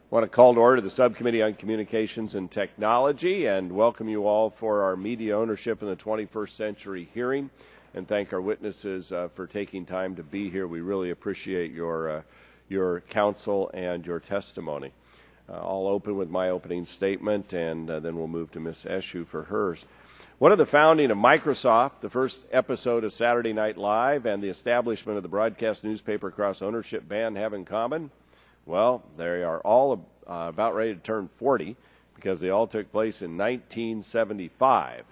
I want to call to order the Subcommittee on Communications and Technology and welcome you all for our Media Ownership in the 21st Century hearing, and thank our witnesses for taking time to be here. We really appreciate your counsel and your testimony. I'll open with my opening statement, and then we'll move to Ms. Eshoo for hers. What are the founding of Microsoft, the first episode of Saturday Night Live, and the establishment of the broadcast newspaper cross-ownership ban have in common? Well, they are all about ready to turn 40 because they all took place in 1975.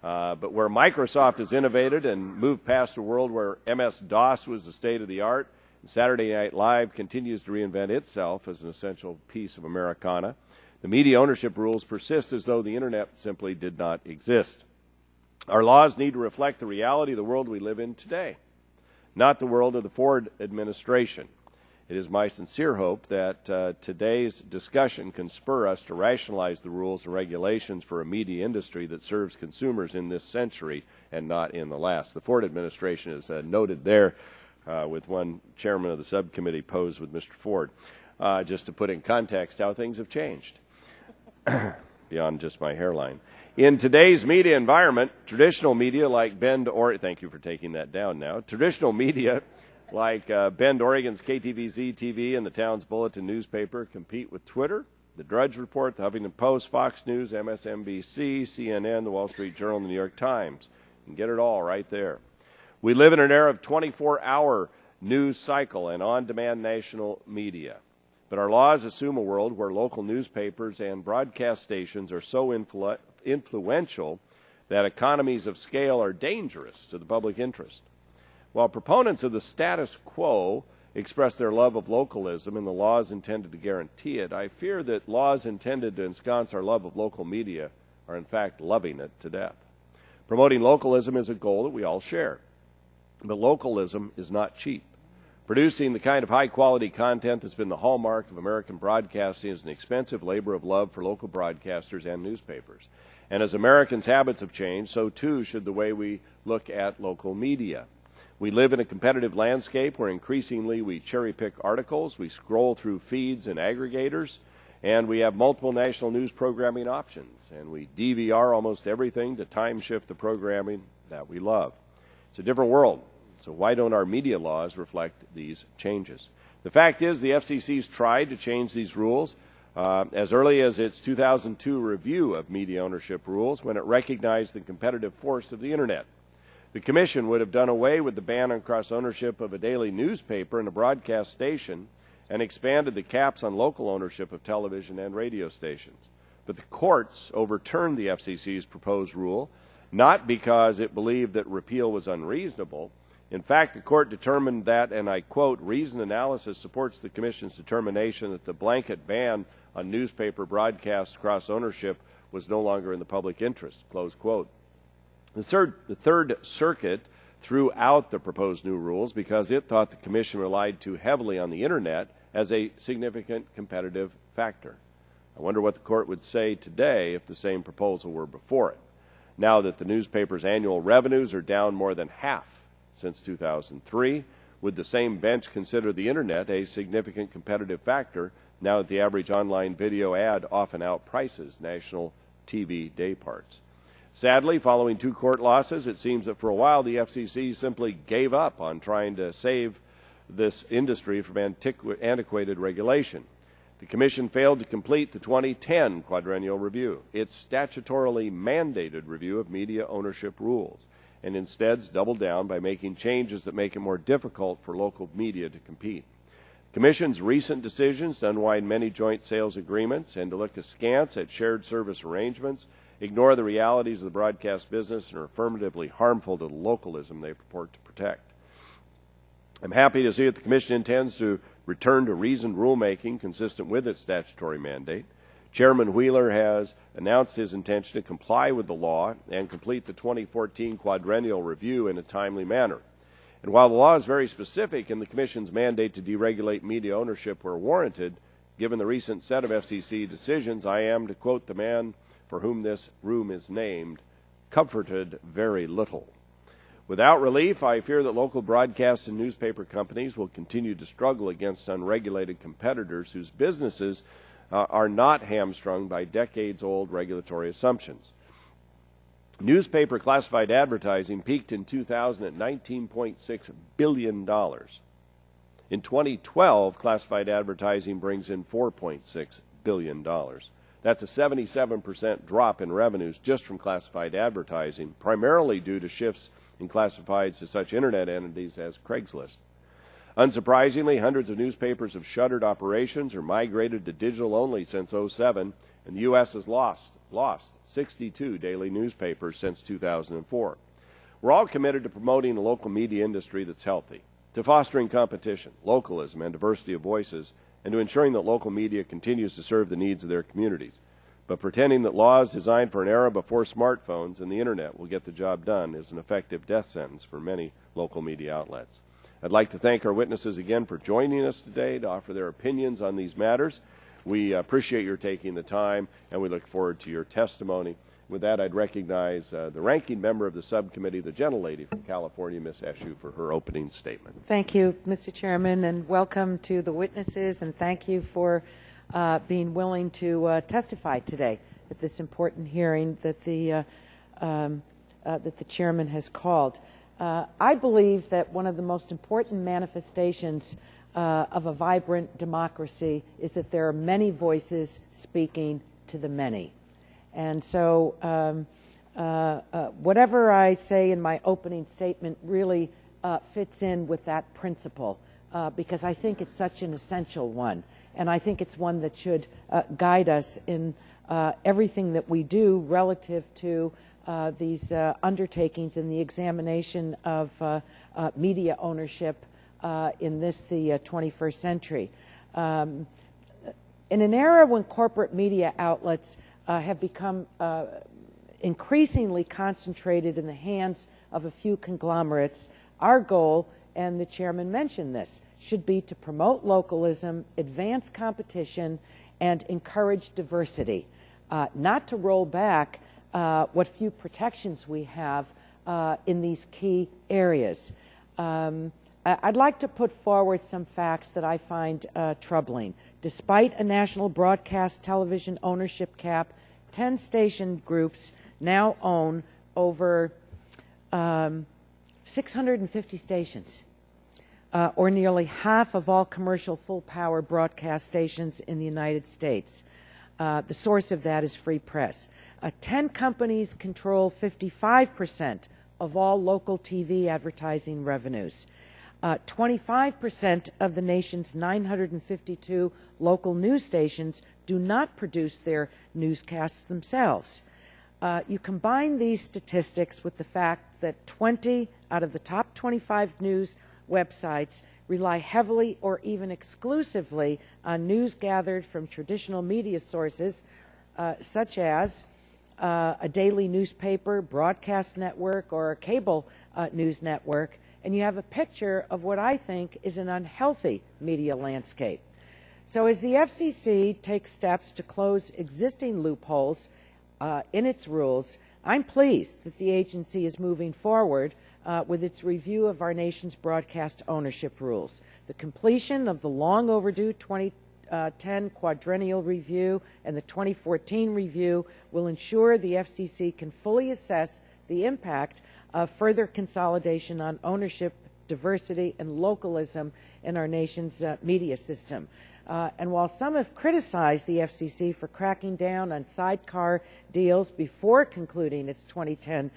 But where Microsoft has innovated and moved past a world where MS-DOS was the state of the art, Saturday Night Live continues to reinvent itself as an essential piece of Americana. The media ownership rules persist as though the Internet simply did not exist. Our laws need to reflect the reality of the world we live in today, not the world of the Ford administration. It is my sincere hope that today's discussion can spur us to rationalize the rules and regulations for a media industry that serves consumers in this century and not in the last. The Ford administration is noted there with one chairman of the subcommittee posed with Mr. Ford, just to put in context how things have changed beyond just my hairline. In today's media environment, traditional media like Bend, Oregon, thank you for taking that down now, traditional media like Bend, Oregon's KTVZ-TV and the town's Bulletin newspaper compete with Twitter, the Drudge Report, the Huffington Post, Fox News, MSNBC, CNN, the Wall Street Journal, and the New York Times. You can get it all right there. We live in an era of 24-hour news cycle and on-demand national media. But our laws assume a world where local newspapers and broadcast stations are so influential that economies of scale are dangerous to the public interest. While proponents of the status quo express their love of localism and the laws intended to guarantee it, I fear that laws intended to ensconce our love of local media are in fact loving it to death. Promoting localism is a goal that we all share, but localism is not cheap. Producing the kind of high-quality content that's been the hallmark of American broadcasting is an expensive labor of love for local broadcasters and newspapers. And as Americans' habits have changed, so too should the way we look at local media. We live in a competitive landscape where increasingly we cherry-pick articles, we scroll through feeds and aggregators, and we have multiple national news programming options, and we DVR almost everything to time-shift the programming that we love. It's a different world, so why don't our media laws reflect these changes? The fact is the FCC's tried to change these rules as early as its 2002 review of media ownership rules when it recognized the competitive force of the Internet. The Commission would have done away with the ban on cross-ownership of a daily newspaper and a broadcast station and expanded the caps on local ownership of television and radio stations. But the courts overturned the FCC's proposed rule, not because it believed that repeal was unreasonable. In fact, the court determined that, and I quote, reasoned analysis supports the Commission's determination that the blanket ban on newspaper broadcast cross-ownership was no longer in the public interest, close quote. The Third Circuit threw out the proposed new rules because it thought the Commission relied too heavily on the Internet as a significant competitive factor. I wonder what the court would say today if the same proposal were before it. Now that the newspaper's annual revenues are down more than half since 2003, would the same bench consider the Internet a significant competitive factor now that the average online video ad often outprices national TV day parts? Sadly, following two court losses, it seems that for a while the FCC simply gave up on trying to save this industry from antiquated regulation. The Commission failed to complete the 2010 quadrennial review, its statutorily mandated review of media ownership rules, and instead doubled down by making changes that make it more difficult for local media to compete. The Commission's recent decisions to unwind many joint sales agreements and to look askance at shared service arrangements ignore the realities of the broadcast business and are affirmatively harmful to the localism they purport to protect. I'm happy to see that the Commission intends to return to reasoned rulemaking consistent with its statutory mandate. Chairman Wheeler has announced his intention to comply with the law and complete the 2014 quadrennial review in a timely manner. And while the law is very specific in the Commission's mandate to deregulate media ownership where warranted, given the recent set of FCC decisions, I am, to quote the man for whom this room is named, comforted very little. Without relief, I fear that local broadcast and newspaper companies will continue to struggle against unregulated competitors whose businesses are not hamstrung by decades-old regulatory assumptions. Newspaper classified advertising peaked in 2000 at $19.6 billion. In 2012, classified advertising brings in $4.6 billion. That's a 77% drop in revenues just from classified advertising, primarily due to shifts in classifieds to such Internet entities as Craigslist. Unsurprisingly, hundreds of newspapers have shuttered operations or migrated to digital only since 2007, and the U.S. has lost 62 daily newspapers since 2004. We're all committed to promoting a local media industry that's healthy, to fostering competition, localism, and diversity of voices, and to ensuring that local media continues to serve the needs of their communities. But pretending that laws designed for an era before smartphones and the Internet will get the job done is an effective death sentence for many local media outlets. I'd like to thank our witnesses again for joining us today to offer their opinions on these matters. We appreciate your taking the time, and we look forward to your testimony. With that, I'd recognize the ranking member of the subcommittee, the gentlelady from California, Ms. Eshoo, for her opening statement. Thank you, Mr. Chairman, and welcome to the witnesses, and thank you for being willing to testify today at this important hearing that the chairman has called. I believe that one of the most important manifestations of a vibrant democracy is that there are many voices speaking to the many. And so whatever I say in my opening statement really fits in with that principle because I think it's such an essential one. And I think it's one that should guide us in everything that we do relative to these undertakings in the examination of media ownership in the 21st century. In an era when corporate media outlets have become increasingly concentrated in the hands of a few conglomerates, our goal, and the chairman mentioned this, should be to promote localism, advance competition, and encourage diversity, not to roll back what few protections we have in these key areas. I'd like to put forward some facts that I find troubling. Despite a national broadcast television ownership cap, 10 station groups now own over 650 stations, or nearly half of all commercial full-power broadcast stations in the United States. The source of that is Free Press. 10 companies control 55% of all local TV advertising revenues. 25% of the nation's 952 local news stations do not produce their newscasts themselves. You combine these statistics with the fact that 20 out of the top 25 news websites rely heavily or even exclusively on news gathered from traditional media sources such as a daily newspaper, broadcast network, or a cable news network, and you have a picture of what I think is an unhealthy media landscape. So as the FCC takes steps to close existing loopholes in its rules, I'm pleased that the agency is moving forward with its review of our nation's broadcast ownership rules. The completion of the long overdue 2010 quadrennial review and the 2014 review will ensure the FCC can fully assess the impact of further consolidation on ownership, diversity, and localism in our nation's media system. And while some have criticized the FCC for cracking down on sidecar deals before concluding its 2010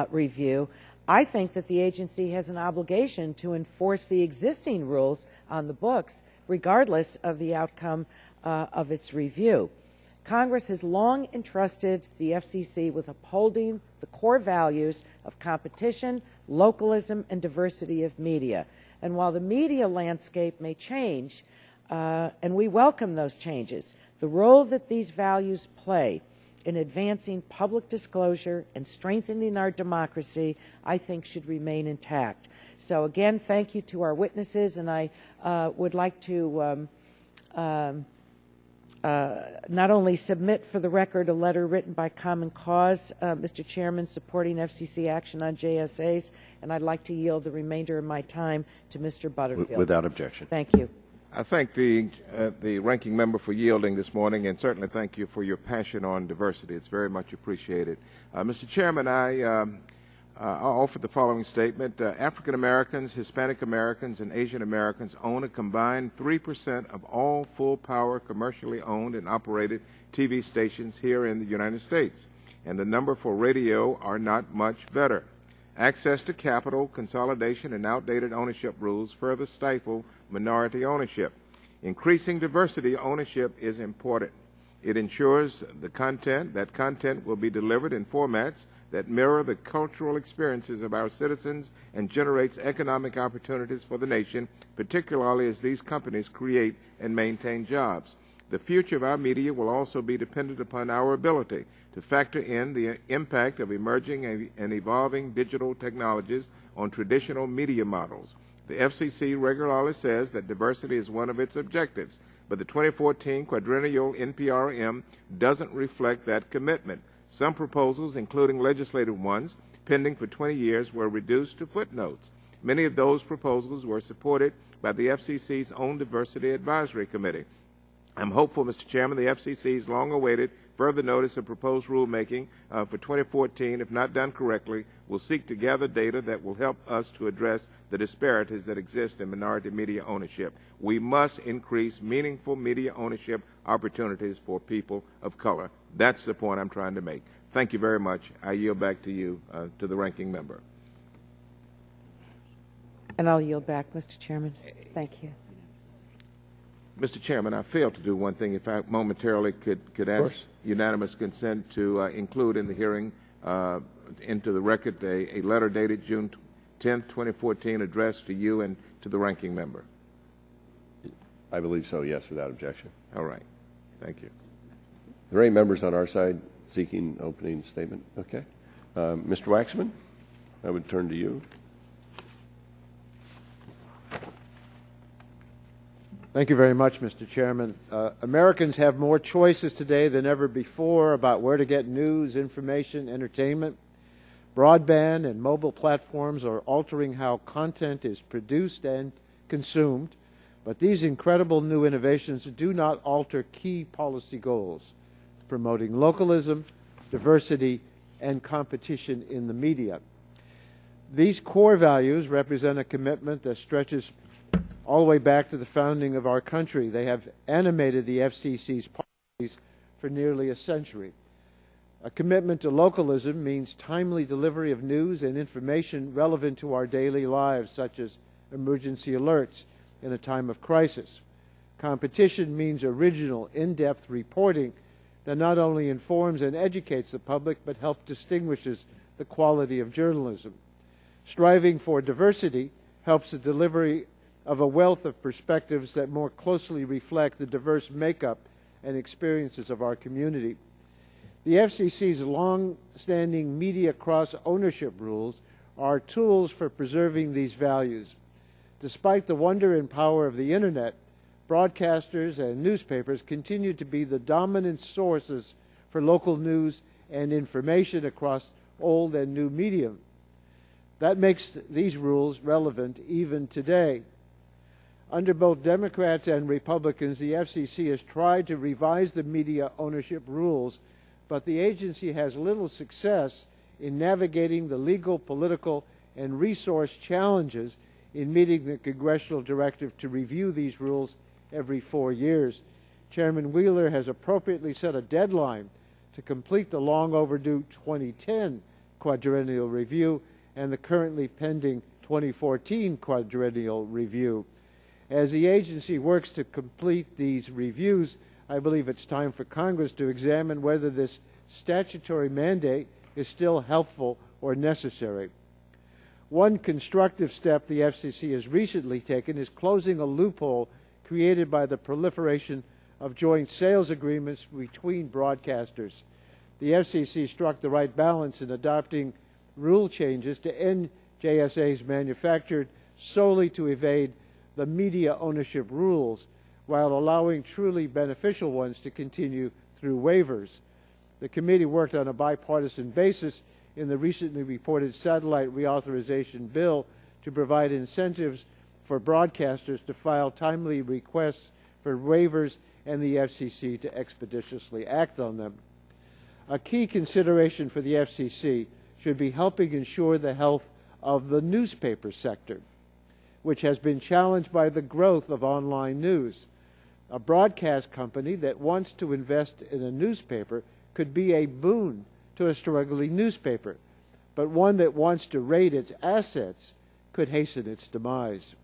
review, I think that the agency has an obligation to enforce the existing rules on the books, regardless of the outcome of its review. Congress has long entrusted the FCC with upholding the core values of competition, localism, and diversity of media. And while the media landscape may change, and we welcome those changes, the role that these values play in advancing public disclosure and strengthening our democracy, I think, should remain intact. So again, thank you to our witnesses, and I would like to not only submit for the record a letter written by Common Cause, Mr. Chairman, supporting FCC action on JSAs, and I'd like to yield the remainder of my time to Mr. Butterfield. Without objection. Thank you. I thank the ranking member for yielding this morning, and certainly thank you for your passion on diversity. It's very much appreciated. Mr. Chairman, I offer the following statement. African Americans, Hispanic Americans, and Asian Americans own a combined 3% of all full-power commercially owned and operated TV stations here in the United States, and the number for radio are not much better. Access to capital, consolidation, and outdated ownership rules further stifle minority ownership. Increasing diversity ownership is important. It ensures that content will be delivered in formats that mirror the cultural experiences of our citizens and generates economic opportunities for the nation, particularly as these companies create and maintain jobs. The future of our media will also be dependent upon our ability to factor in the impact of emerging and evolving digital technologies on traditional media models. The FCC regularly says that diversity is one of its objectives, but the 2014 quadrennial NPRM doesn't reflect that commitment. Some proposals, including legislative ones pending for 20 years, were reduced to footnotes. Many of those proposals were supported by the FCC's own Diversity Advisory Committee. I'm hopeful, Mr. Chairman, the FCC's long-awaited further notice of proposed rulemaking for 2014, if not done correctly, will seek to gather data that will help us to address the disparities that exist in minority media ownership. We must increase meaningful media ownership opportunities for people of color. That's the point I'm trying to make. Thank you very much. I yield back to you, to the ranking member. And I'll yield back, Mr. Chairman. Thank you. Mr. Chairman, I failed to do one thing. If I momentarily could ask unanimous consent to include in the hearing into the record a letter dated June 10, 2014, addressed to you and to the ranking member. I believe so, yes, without objection. All right. Thank you. Are there any members on our side seeking opening statement? Okay. Mr. Waxman, I would turn to you. Thank you very much, Mr. Chairman. Americans have more choices today than ever before about where to get news, information, entertainment. Broadband and mobile platforms are altering how content is produced and consumed, but these incredible new innovations do not alter key policy goals, promoting localism, diversity, and competition in the media. These core values represent a commitment that stretches all the way back to the founding of our country. They have animated the FCC's policies for nearly a century. A commitment to localism means timely delivery of news and information relevant to our daily lives, such as emergency alerts in a time of crisis. Competition means original, in-depth reporting that not only informs and educates the public, but helps distinguishes the quality of journalism. Striving for diversity helps the delivery of a wealth of perspectives that more closely reflect the diverse makeup and experiences of our community. The FCC's long-standing media cross-ownership rules are tools for preserving these values. Despite the wonder and power of the Internet, broadcasters and newspapers continue to be the dominant sources for local news and information across old and new medium. That makes these rules relevant even today. Under both Democrats and Republicans, the FCC has tried to revise the media ownership rules, but the agency has little success in navigating the legal, political, and resource challenges in meeting the congressional directive to review these rules every 4 years. Chairman Wheeler has appropriately set a deadline to complete the long overdue 2010 quadrennial review and the currently pending 2014 quadrennial review. As the agency works to complete these reviews, I believe it's time for Congress to examine whether this statutory mandate is still helpful or necessary. One constructive step the FCC has recently taken is closing a loophole created by the proliferation of joint sales agreements between broadcasters. The FCC struck the right balance in adopting rule changes to end JSAs manufactured solely to evade the media ownership rules, while allowing truly beneficial ones to continue through waivers. The committee worked on a bipartisan basis in the recently reported satellite reauthorization bill to provide incentives for broadcasters to file timely requests for waivers and the FCC to expeditiously act on them. A key consideration for the FCC should be helping ensure the health of the newspaper sector, which has been challenged by the growth of online news. A broadcast company that wants to invest in a newspaper could be a boon to a struggling newspaper, but one that wants to raid its assets could hasten its demise.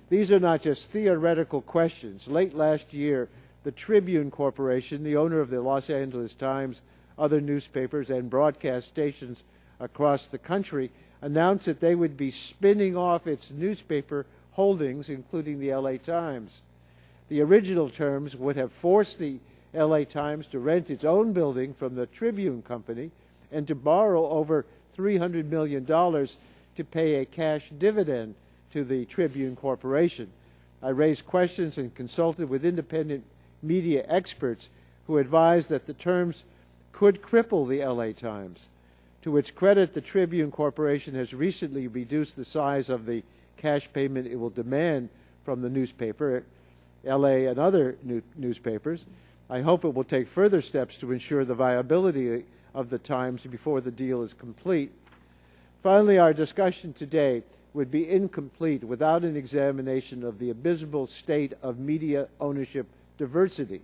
These are not just theoretical questions. Late last year, the Tribune Corporation, the owner of the Los Angeles Times, other newspapers, and broadcast stations across the country, announced that they would be spinning off its newspaper holdings, including the LA Times. The original terms would have forced the LA Times to rent its own building from the Tribune Company and to borrow over $300 million to pay a cash dividend to the Tribune Corporation. I raised questions and consulted with independent media experts who advised that the terms could cripple the LA Times. To its credit, the Tribune Corporation has recently reduced the size of the cash payment it will demand from the newspaper, LA and other newspapers. I hope it will take further steps to ensure the viability of the Times before the deal is complete. Finally, our discussion today would be incomplete without an examination of the abysmal state of media ownership diversity.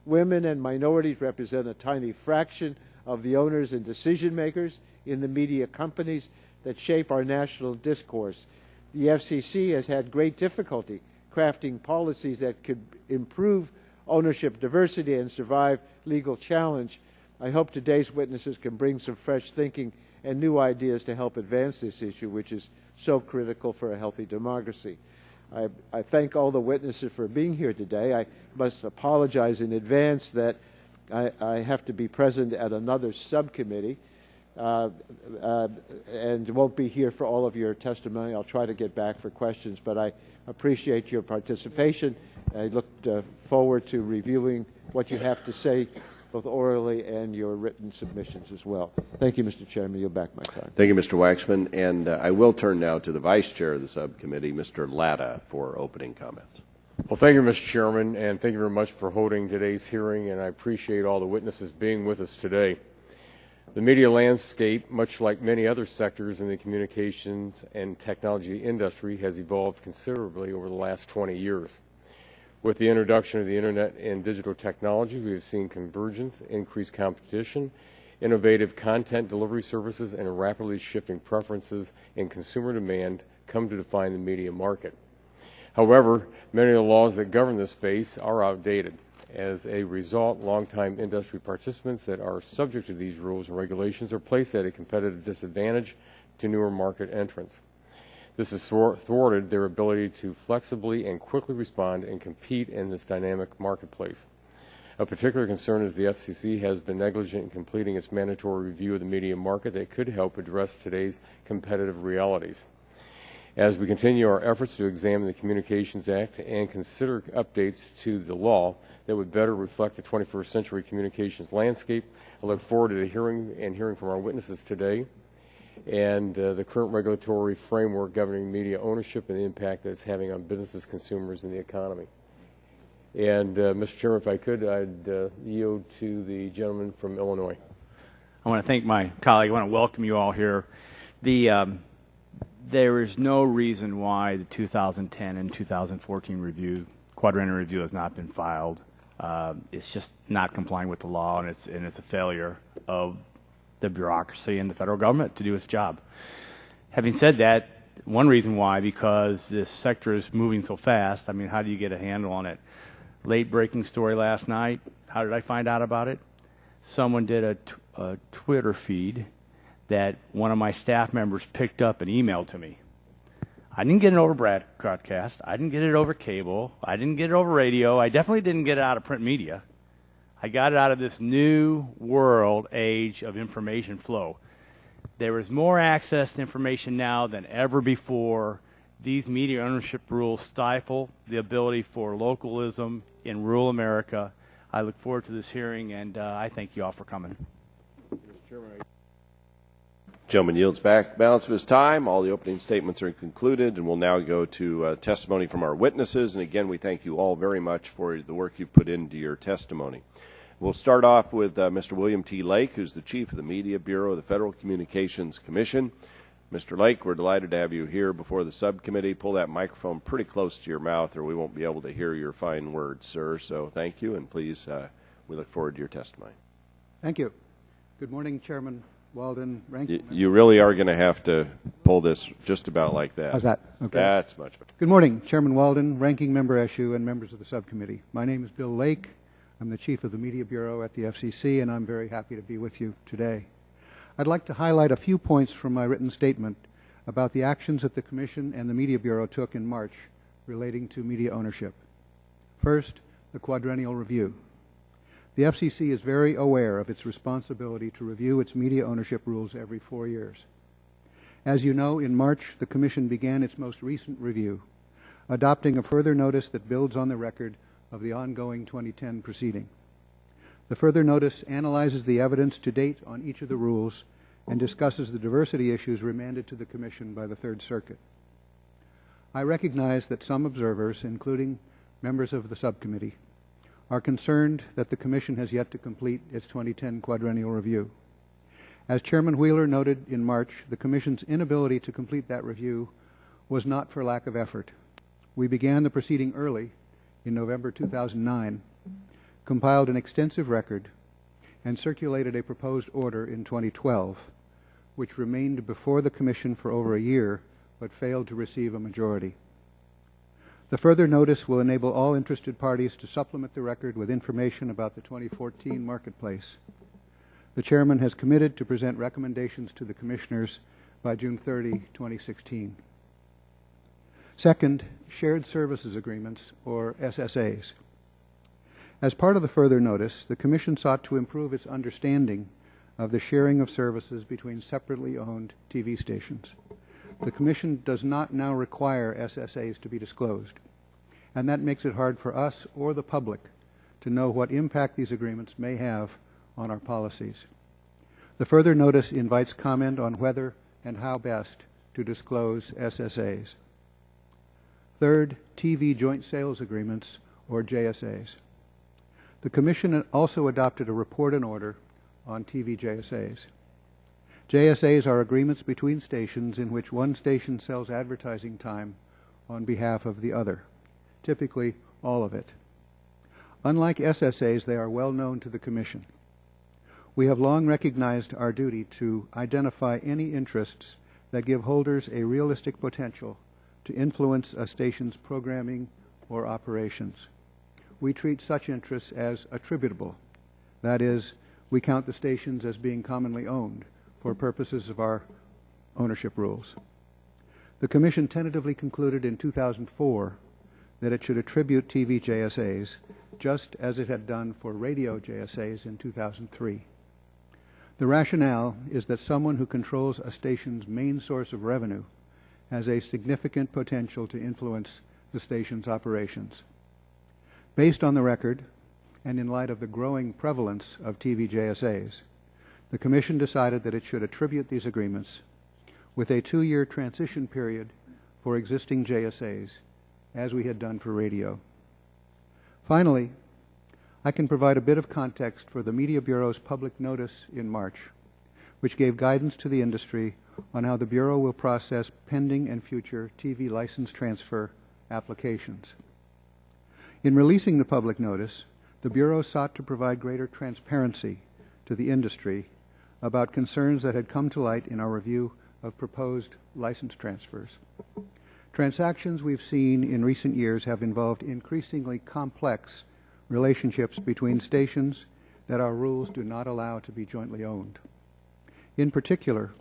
Women and minorities represent a tiny fraction of the owners and decision makers in the media companies that shape our national discourse. The FCC has had great difficulty crafting policies that could improve ownership diversity and survive legal challenge. I hope today's witnesses can bring some fresh thinking and new ideas to help advance this issue, which is so critical for a healthy democracy. I thank all the witnesses for being here today. I must apologize in advance that I have to be present at another subcommittee and won't be here for all of your testimony. I'll try to get back for questions, but I appreciate your participation. I look forward to reviewing what you have to say, both orally and your written submissions as well. Thank you, Mr. Chairman. You'll back my time. Thank you, Mr. Waxman. And I will turn now to the Vice Chair of the subcommittee, Mr. Latta, for opening comments. Well, thank you, Mr. Chairman, and thank you very much for holding today's hearing, and I appreciate all the witnesses being with us today. The media landscape, much like many other sectors in the communications and technology industry, has evolved considerably over the last 20 years. With the introduction of the Internet and digital technology, we have seen convergence, increased competition, innovative content delivery services, and rapidly shifting preferences and consumer demand come to define the media market. However, many of the laws that govern this space are outdated. As a result, longtime industry participants that are subject to these rules and regulations are placed at a competitive disadvantage to newer market entrants. This has thwarted their ability to flexibly and quickly respond and compete in this dynamic marketplace. A particular concern is the FCC has been negligent in completing its mandatory review of the media market that could help address today's competitive realities. As we continue our efforts to examine the Communications Act and consider updates to the law that would better reflect the 21st century communications landscape, I look forward to the hearing from our witnesses today and the current regulatory framework governing media ownership and the impact that it's having on businesses, consumers, and the economy. And, Mr. Chairman, if I could, I'd yield to the gentleman from Illinois. I want to thank my colleague. I want to welcome you all here. There is no reason why the 2010 and 2014 review, quadrennial review, has not been filed. It's just not complying with the law, and it's a failure of the bureaucracy and the federal government to do its job. Having said that, one reason why, because this sector is moving so fast. I mean, how do you get a handle on it? Late breaking story last night. How did I find out about it? Someone did a Twitter feed that one of my staff members picked up and emailed to me. I didn't get it over broadcast. I didn't get it over cable. I didn't get it over radio. I definitely didn't get it out of print media. I got it out of this new world age of information flow. There is more access to information now than ever before. these media ownership rules stifle the ability for localism in rural America. I look forward to this hearing, and I thank you all for coming. Gentleman yields back balance of his time. All the opening statements are concluded, and we'll now go to testimony from our witnesses. And again, we thank you all very much for the work you've put into your testimony. We'll start off with Mr. William T. Lake, who's the Chief of the Media Bureau of the Federal Communications Commission. Mr. Lake, we're delighted to have you here before the subcommittee. Pull that microphone pretty close to your mouth or we won't be able to hear your fine words, sir. So thank you, and please, we look forward to your testimony. Thank you. Good morning, Chairman Walden. You really are going to have to pull this just about like that. How's that? Okay. That's much better. Good morning, Chairman Walden, Ranking Member Eshoo, and members of the subcommittee. My name is Bill Lake. I'm the Chief of the Media Bureau at the FCC, and I'm very happy to be with you today. I'd like to highlight a few points from my written statement about the actions that the Commission and the Media Bureau took in March relating to media ownership. First, the quadrennial review. The FCC is very aware of its responsibility to review its media ownership rules every 4 years. As you know, in March, the Commission began its most recent review, adopting a further notice that builds on the record of the ongoing 2010 proceeding. The further notice analyzes the evidence to date on each of the rules and discusses the diversity issues remanded to the Commission by the Third Circuit. I recognize that some observers, including members of the subcommittee, are concerned that the Commission has yet to complete its 2010 quadrennial review. As Chairman Wheeler noted in March, the Commission's inability to complete that review was not for lack of effort. We began the proceeding early in November 2009, compiled an extensive record, and circulated a proposed order in 2012, which remained before the Commission for over a year but failed to receive a majority. The further notice will enable all interested parties to supplement the record with information about the 2014 marketplace. The Chairman has committed to present recommendations to the Commissioners by June 30, 2016. Second, Shared Services Agreements, or SSAs. As part of the further notice, the Commission sought to improve its understanding of the sharing of services between separately owned TV stations. The Commission does not now require SSAs to be disclosed, and that makes it hard for us or the public to know what impact these agreements may have on our policies. The further notice invites comment on whether and how best to disclose SSAs. Third, TV Joint Sales Agreements, or JSAs. The Commission also adopted a report and order on TV JSAs. JSAs are agreements between stations in which one station sells advertising time on behalf of the other, typically all of it. Unlike SSAs, they are well known to the Commission. We have long recognized our duty to identify any interests that give holders a realistic potential to influence a station's programming or operations. We treat such interests as attributable. That is, we count the stations as being commonly owned for purposes of our ownership rules. The Commission tentatively concluded in 2004 that it should attribute TV JSAs just as it had done for radio JSAs in 2003. The rationale is that someone who controls a station's main source of revenue has a significant potential to influence the station's operations. Based on the record, and in light of the growing prevalence of TV JSAs, the Commission decided that it should attribute these agreements with a 2-year transition period for existing JSAs, as we had done for radio. Finally, I can provide a bit of context for the Media Bureau's public notice in March, which gave guidance to the industry on how the Bureau will process pending and future TV license transfer applications. In releasing the public notice, the Bureau sought to provide greater transparency to the industry about concerns that had come to light in our review of proposed license transfers. Transactions we've seen in recent years have involved increasingly complex relationships between stations that our rules do not allow to be jointly owned. In particular,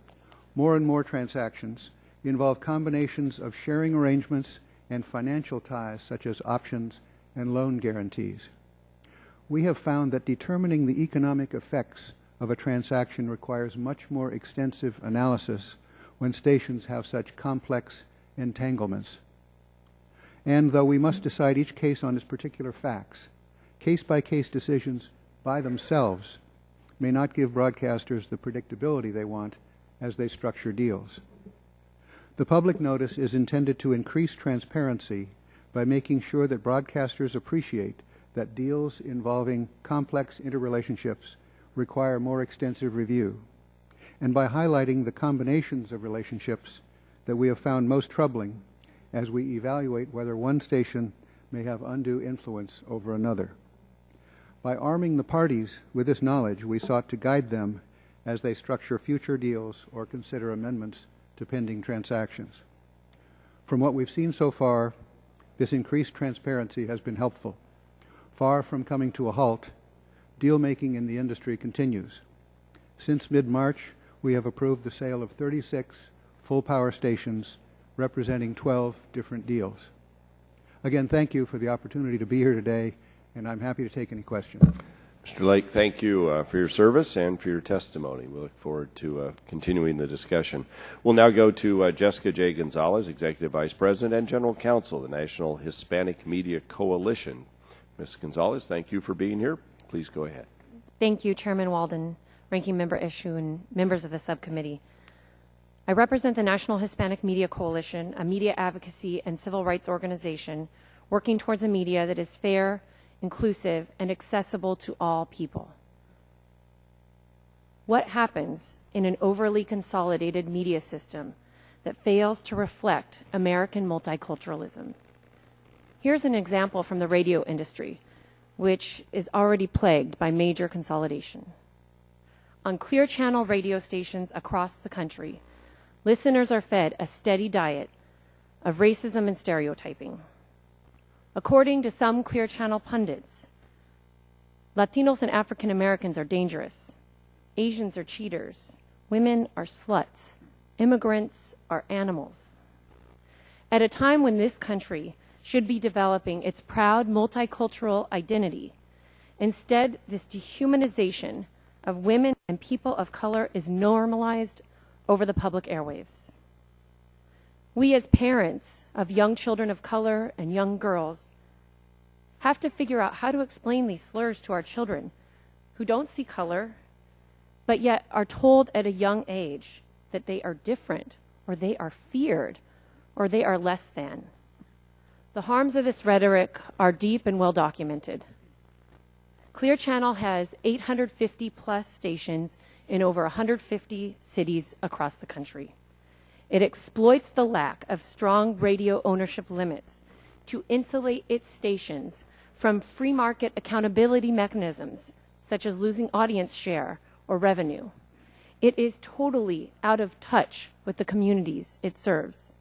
more and more transactions involve combinations of sharing arrangements and financial ties such as options and loan guarantees. We have found that determining the economic effects of a transaction requires much more extensive analysis when stations have such complex entanglements. And though we must decide each case on its particular facts, case-by-case decisions by themselves may not give broadcasters the predictability they want as they structure deals. The public notice is intended to increase transparency by making sure that broadcasters appreciate that deals involving complex interrelationships require more extensive review, and by highlighting the combinations of relationships that we have found most troubling as we evaluate whether one station may have undue influence over another. By arming the parties with this knowledge, we sought to guide them as they structure future deals or consider amendments to pending transactions. From what we've seen so far, this increased transparency has been helpful. Far from coming to a halt, deal-making in the industry continues. Since mid-March, we have approved the sale of 36 full-power stations representing 12 different deals. Again, thank you for the opportunity to be here today, and I'm happy to take any questions. Mr. Lake, thank you for your service and for your testimony. We look forward to continuing the discussion. We'll now go to Jessica J. Gonzalez, Executive Vice President and General Counsel of the National Hispanic Media Coalition. Ms. Gonzalez, thank you for being here. Please go ahead. Thank you, Chairman Walden, Ranking Member Eshoo, and members of the subcommittee. I represent the National Hispanic Media Coalition, a media advocacy and civil rights organization working towards a media that is fair, inclusive, and accessible to all people. What happens in an overly consolidated media system that fails to reflect American multiculturalism? Here's an example from the radio industry, which is already plagued by major consolidation. On Clear Channel radio stations across the country, listeners are fed a steady diet of racism and stereotyping. According to some Clear Channel pundits, Latinos and African Americans are dangerous, Asians are cheaters, women are sluts, immigrants are animals. At a time when this country should be developing its proud multicultural identity, instead, this dehumanization of women and people of color is normalized over the public airwaves. We as parents of young children of color and young girls have to figure out how to explain these slurs to our children who don't see color, but yet are told at a young age that they are different, or they are feared, or they are less than. The harms of this rhetoric are deep and well documented. Clear Channel has 850 plus stations in over 150 cities across the country. It exploits the lack of strong radio ownership limits to insulate its stations from free market accountability mechanisms, such as losing audience share or revenue. It is totally out of touch with the communities it serves.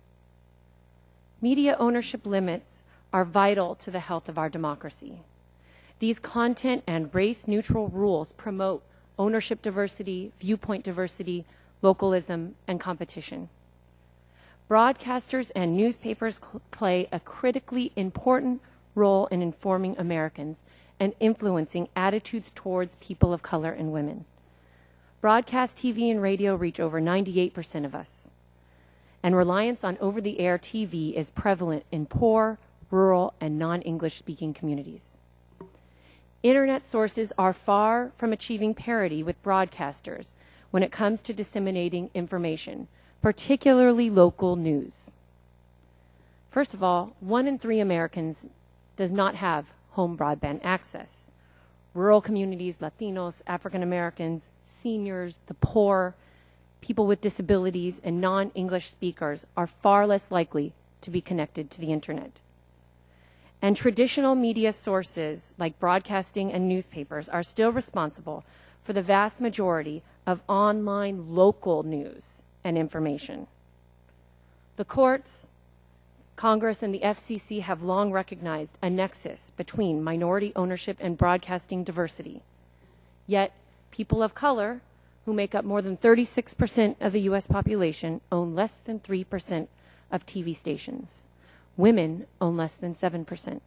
Media ownership limits are vital to the health of our democracy. These content and race-neutral rules promote ownership diversity, viewpoint diversity, localism, and competition. Broadcasters and newspapers play a critically important role in informing Americans and influencing attitudes towards people of color and women. Broadcast TV and radio reach over 98% of us, and reliance on over-the-air TV is prevalent in poor, rural, and non-English speaking communities. Internet sources are far from achieving parity with broadcasters when it comes to disseminating information, particularly local news. First of all, 1 in 3 Americans does not have home broadband access. Rural communities, Latinos, African Americans, seniors, the poor, people with disabilities, and non-English speakers are far less likely to be connected to the internet. And traditional media sources like broadcasting and newspapers are still responsible for the vast majority of online local news and information. The courts, Congress, and the FCC have long recognized a nexus between minority ownership and broadcasting diversity. Yet, people of color, who make up more than 36% of the U.S. population, own less than 3% of TV stations. Women own less than 7%.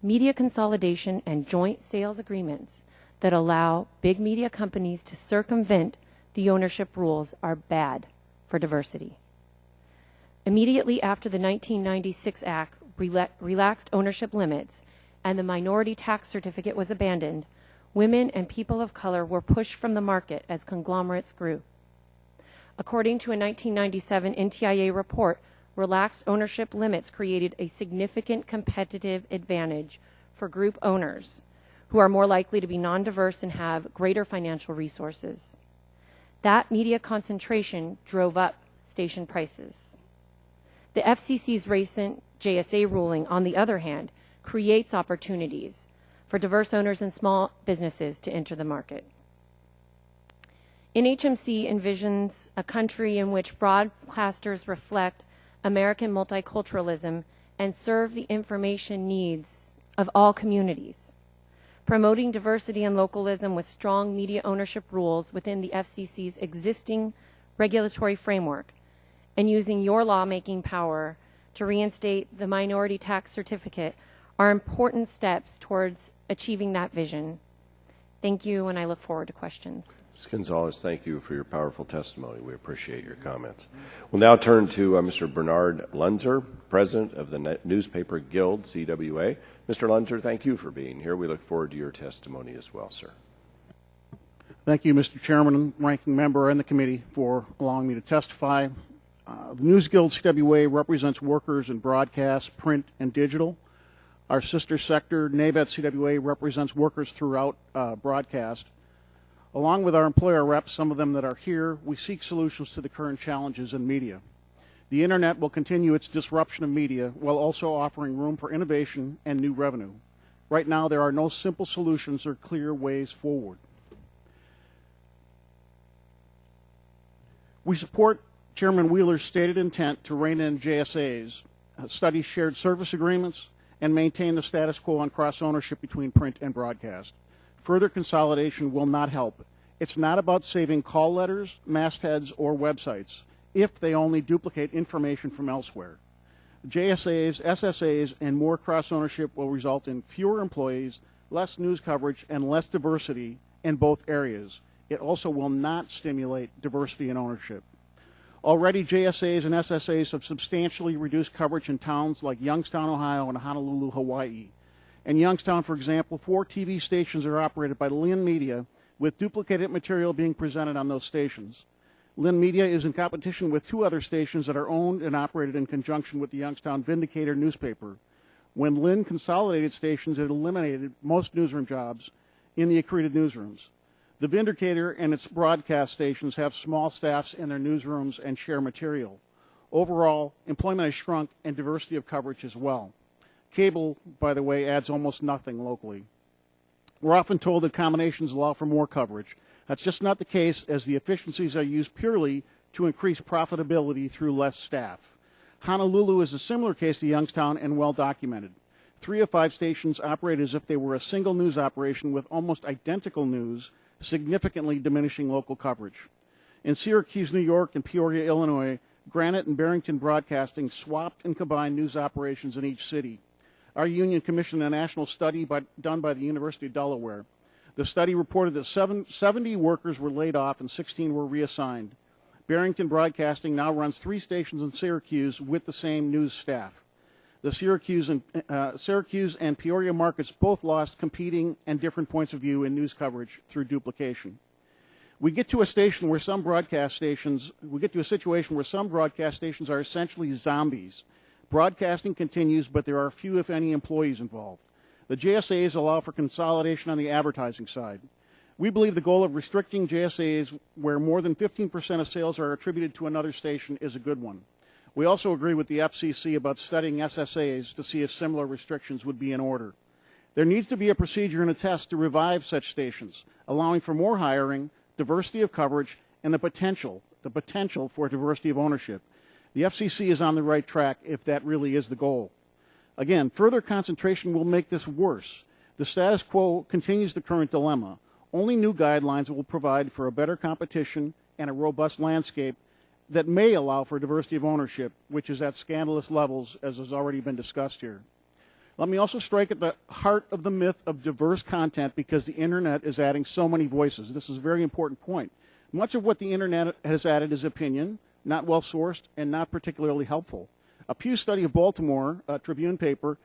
Media consolidation and joint sales agreements that allow big media companies to circumvent the ownership rules are bad for diversity. Immediately after the 1996 Act relaxed ownership limits and the minority tax certificate was abandoned, women and people of color were pushed from the market as conglomerates grew. According to a 1997 NTIA report, relaxed ownership limits created a significant competitive advantage for group owners who are more likely to be non-diverse and have greater financial resources. That media concentration drove up station prices. The FCC's recent JSA ruling, on the other hand, creates opportunities for diverse owners and small businesses to enter the market. NHMC envisions a country in which broadcasters reflect American multiculturalism and serve the information needs of all communities, promoting diversity and localism with strong media ownership rules within the FCC's existing regulatory framework, and using your lawmaking power to reinstate the minority tax certificate are important steps towards achieving that vision. Thank you, and I look forward to questions. Ms. Gonzalez, thank you for your powerful testimony. We appreciate your comments. We'll now turn to Mr. Bernard Lunzer, President of the Newspaper Guild, CWA. Mr. Lunzer, thank you for being here. We look forward to your testimony as well, sir. Thank you, Mr. Chairman, Ranking Member, and the committee for allowing me to testify. The News Guild CWA represents workers in broadcast, print, and digital. Our sister sector, NABET CWA, represents workers throughout broadcast. Along with our employer reps, some of them that are here, we seek solutions to the current challenges in media. The Internet will continue its disruption of media while also offering room for innovation and new revenue. Right now, there are no simple solutions or clear ways forward. We support Chairman Wheeler's stated intent to rein in JSAs, study shared service agreements, and maintain the status quo on cross-ownership between print and broadcast. Further consolidation will not help. It's not about saving call letters, mastheads, or websites if they only duplicate information from elsewhere. JSAs, SSAs, and more cross-ownership will result in fewer employees, less news coverage, and less diversity in both areas. It also will not stimulate diversity in ownership. Already, JSAs and SSAs have substantially reduced coverage in towns like Youngstown, Ohio, and Honolulu, Hawaii. In Youngstown, for example, 4 TV stations are operated by Lynn Media, with duplicated material being presented on those stations. Lynn Media is in competition with 2 other stations that are owned and operated in conjunction with the Youngstown Vindicator newspaper. When Lynn consolidated stations, it eliminated most newsroom jobs in the accredited newsrooms. The Vindicator and its broadcast stations have small staffs in their newsrooms and share material. Overall, employment has shrunk and diversity of coverage as well. Cable, by the way, adds almost nothing locally. We're often told that combinations allow for more coverage. That's just not the case, as the efficiencies are used purely to increase profitability through less staff. Honolulu is a similar case to Youngstown and well documented. 3 of 5 stations operate as if they were a single news operation with almost identical news, significantly diminishing local coverage. In Syracuse, New York, and Peoria, Illinois, Granite and Barrington Broadcasting swapped and combined news operations in each city. Our union commissioned a national study done by the University of Delaware. The study reported that 70 workers were laid off and 16 were reassigned. Barrington Broadcasting now runs 3 stations in Syracuse with the same news staff. The Syracuse and Peoria markets both lost competing and different points of view in news coverage through duplication. We get to a situation where some broadcast stations are essentially zombies. Broadcasting continues, but there are few, if any, employees involved. The JSAs allow for consolidation on the advertising side. We believe the goal of restricting JSAs where more than 15% of sales are attributed to another station is a good one. We also agree with the FCC about studying SSAs to see if similar restrictions would be in order. There needs to be a procedure and a test to revive such stations, allowing for more hiring, diversity of coverage, and the potential for diversity of ownership. The FCC is on the right track if that really is the goal. Again, further concentration will make this worse. The status quo continues the current dilemma. Only new guidelines will provide for a better competition and a robust landscape that may allow for diversity of ownership, which is at scandalous levels, as has already been discussed here. Let me also strike at the heart of the myth of diverse content, because the Internet is adding so many voices. This is a very important point. Much of what the Internet has added is opinion, not well-sourced, and not particularly helpful. A Pew study of Baltimore, a Tribune paper,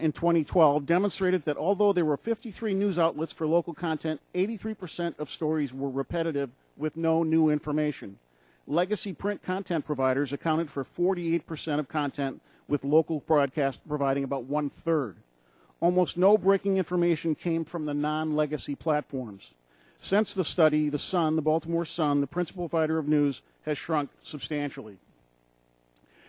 in 2012 demonstrated that although there were 53 news outlets for local content, 83% of stories were repetitive with no new information. Legacy print content providers accounted for 48% of content, with local broadcast providing about one-third. Almost no breaking information came from the non-legacy platforms. Since the study, the Sun, the Baltimore Sun, the principal provider of news, has shrunk substantially.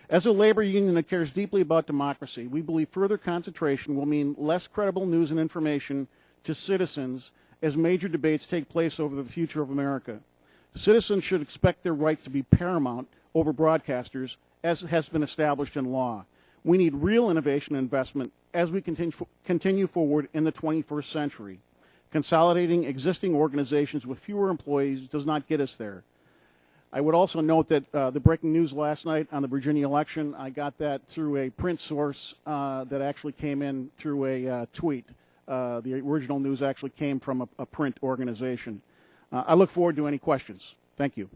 As a labor union that cares deeply about democracy, we believe further concentration will mean less credible news and information to citizens as major debates take place over the future of America. Citizens should expect their rights to be paramount over broadcasters, as has been established in law. We need real innovation and investment as we continue forward in the 21st century. Consolidating existing organizations with fewer employees does not get us there. I would also note that the breaking news last night on the Virginia election, I got that through a print source that actually came in through a tweet. The original news actually came from a print organization. I look forward to any questions. Thank you.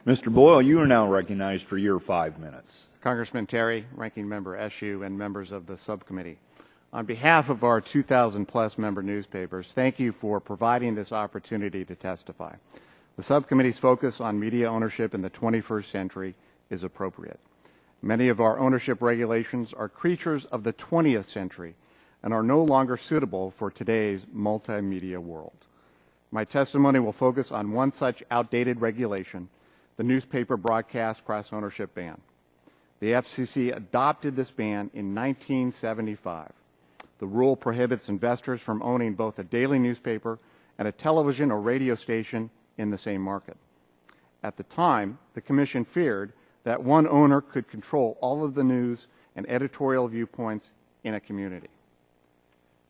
Mr. Boyle, you are now recognized for your 5 minutes. Congressman Terry, Ranking Member Eshoo, and members of the subcommittee. On behalf of our 2,000-plus member newspapers, thank you for providing this opportunity to testify. The subcommittee's focus on media ownership in the 21st century is appropriate. Many of our ownership regulations are creatures of the 20th century and are no longer suitable for today's multimedia world. My testimony will focus on one such outdated regulation, the newspaper broadcast cross-ownership ban. The FCC adopted this ban in 1975. The rule prohibits investors from owning both a daily newspaper and a television or radio station in the same market. At the time, the Commission feared that one owner could control all of the news and editorial viewpoints in a community.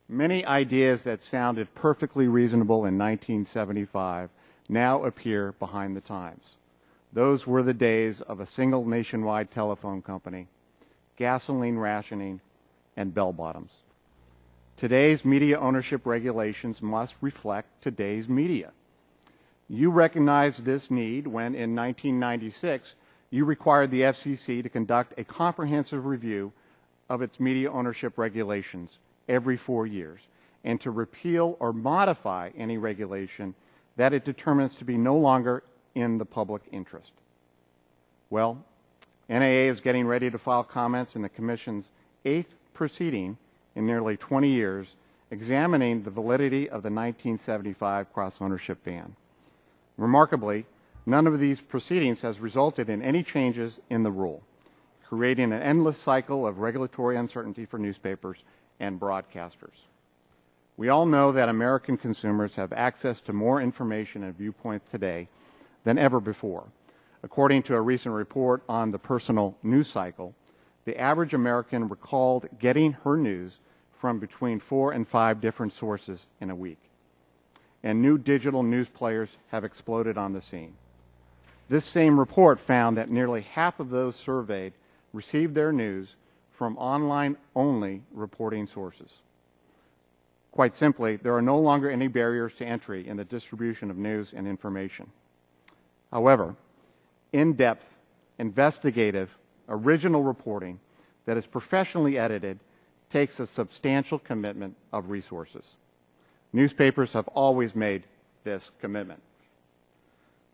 Many ideas that sounded perfectly reasonable in 1975 now appear behind the times. Those were the days of a single nationwide telephone company, gasoline rationing, and bell-bottoms. Today's media ownership regulations must reflect today's media. You recognized this need when, in 1996, you required the FCC to conduct a comprehensive review of its media ownership regulations every 4 years and to repeal or modify any regulation that it determines to be no longer in the public interest. Well, NAA is getting ready to file comments in the Commission's 8th proceeding in nearly 20 years, examining the validity of the 1975 cross-ownership ban. Remarkably, none of these proceedings has resulted in any changes in the rule, creating an endless cycle of regulatory uncertainty for newspapers and broadcasters. We all know that American consumers have access to more information and viewpoints today than ever before. According to a recent report on the personal news cycle, the average American recalled getting her news from between 4 and 5 different sources in a week. And new digital news players have exploded on the scene. This same report found that nearly half of those surveyed received their news from online-only reporting sources. Quite simply, there are no longer any barriers to entry in the distribution of news and information. However, in-depth, investigative, original reporting that is professionally edited takes a substantial commitment of resources. Newspapers have always made this commitment.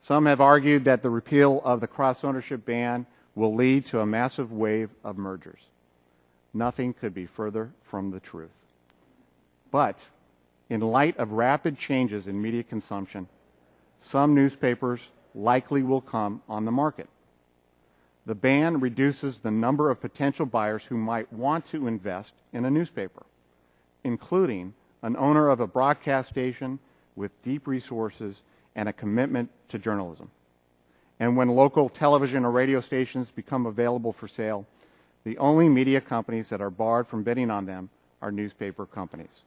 Some have argued that the repeal of the cross-ownership ban will lead to a massive wave of mergers. Nothing could be further from the truth. But in light of rapid changes in media consumption, some newspapers likely will come on the market. The ban reduces the number of potential buyers who might want to invest in a newspaper, including an owner of a broadcast station with deep resources and a commitment to journalism. And when local television or radio stations become available for sale, the only media companies that are barred from bidding on them are newspaper companies.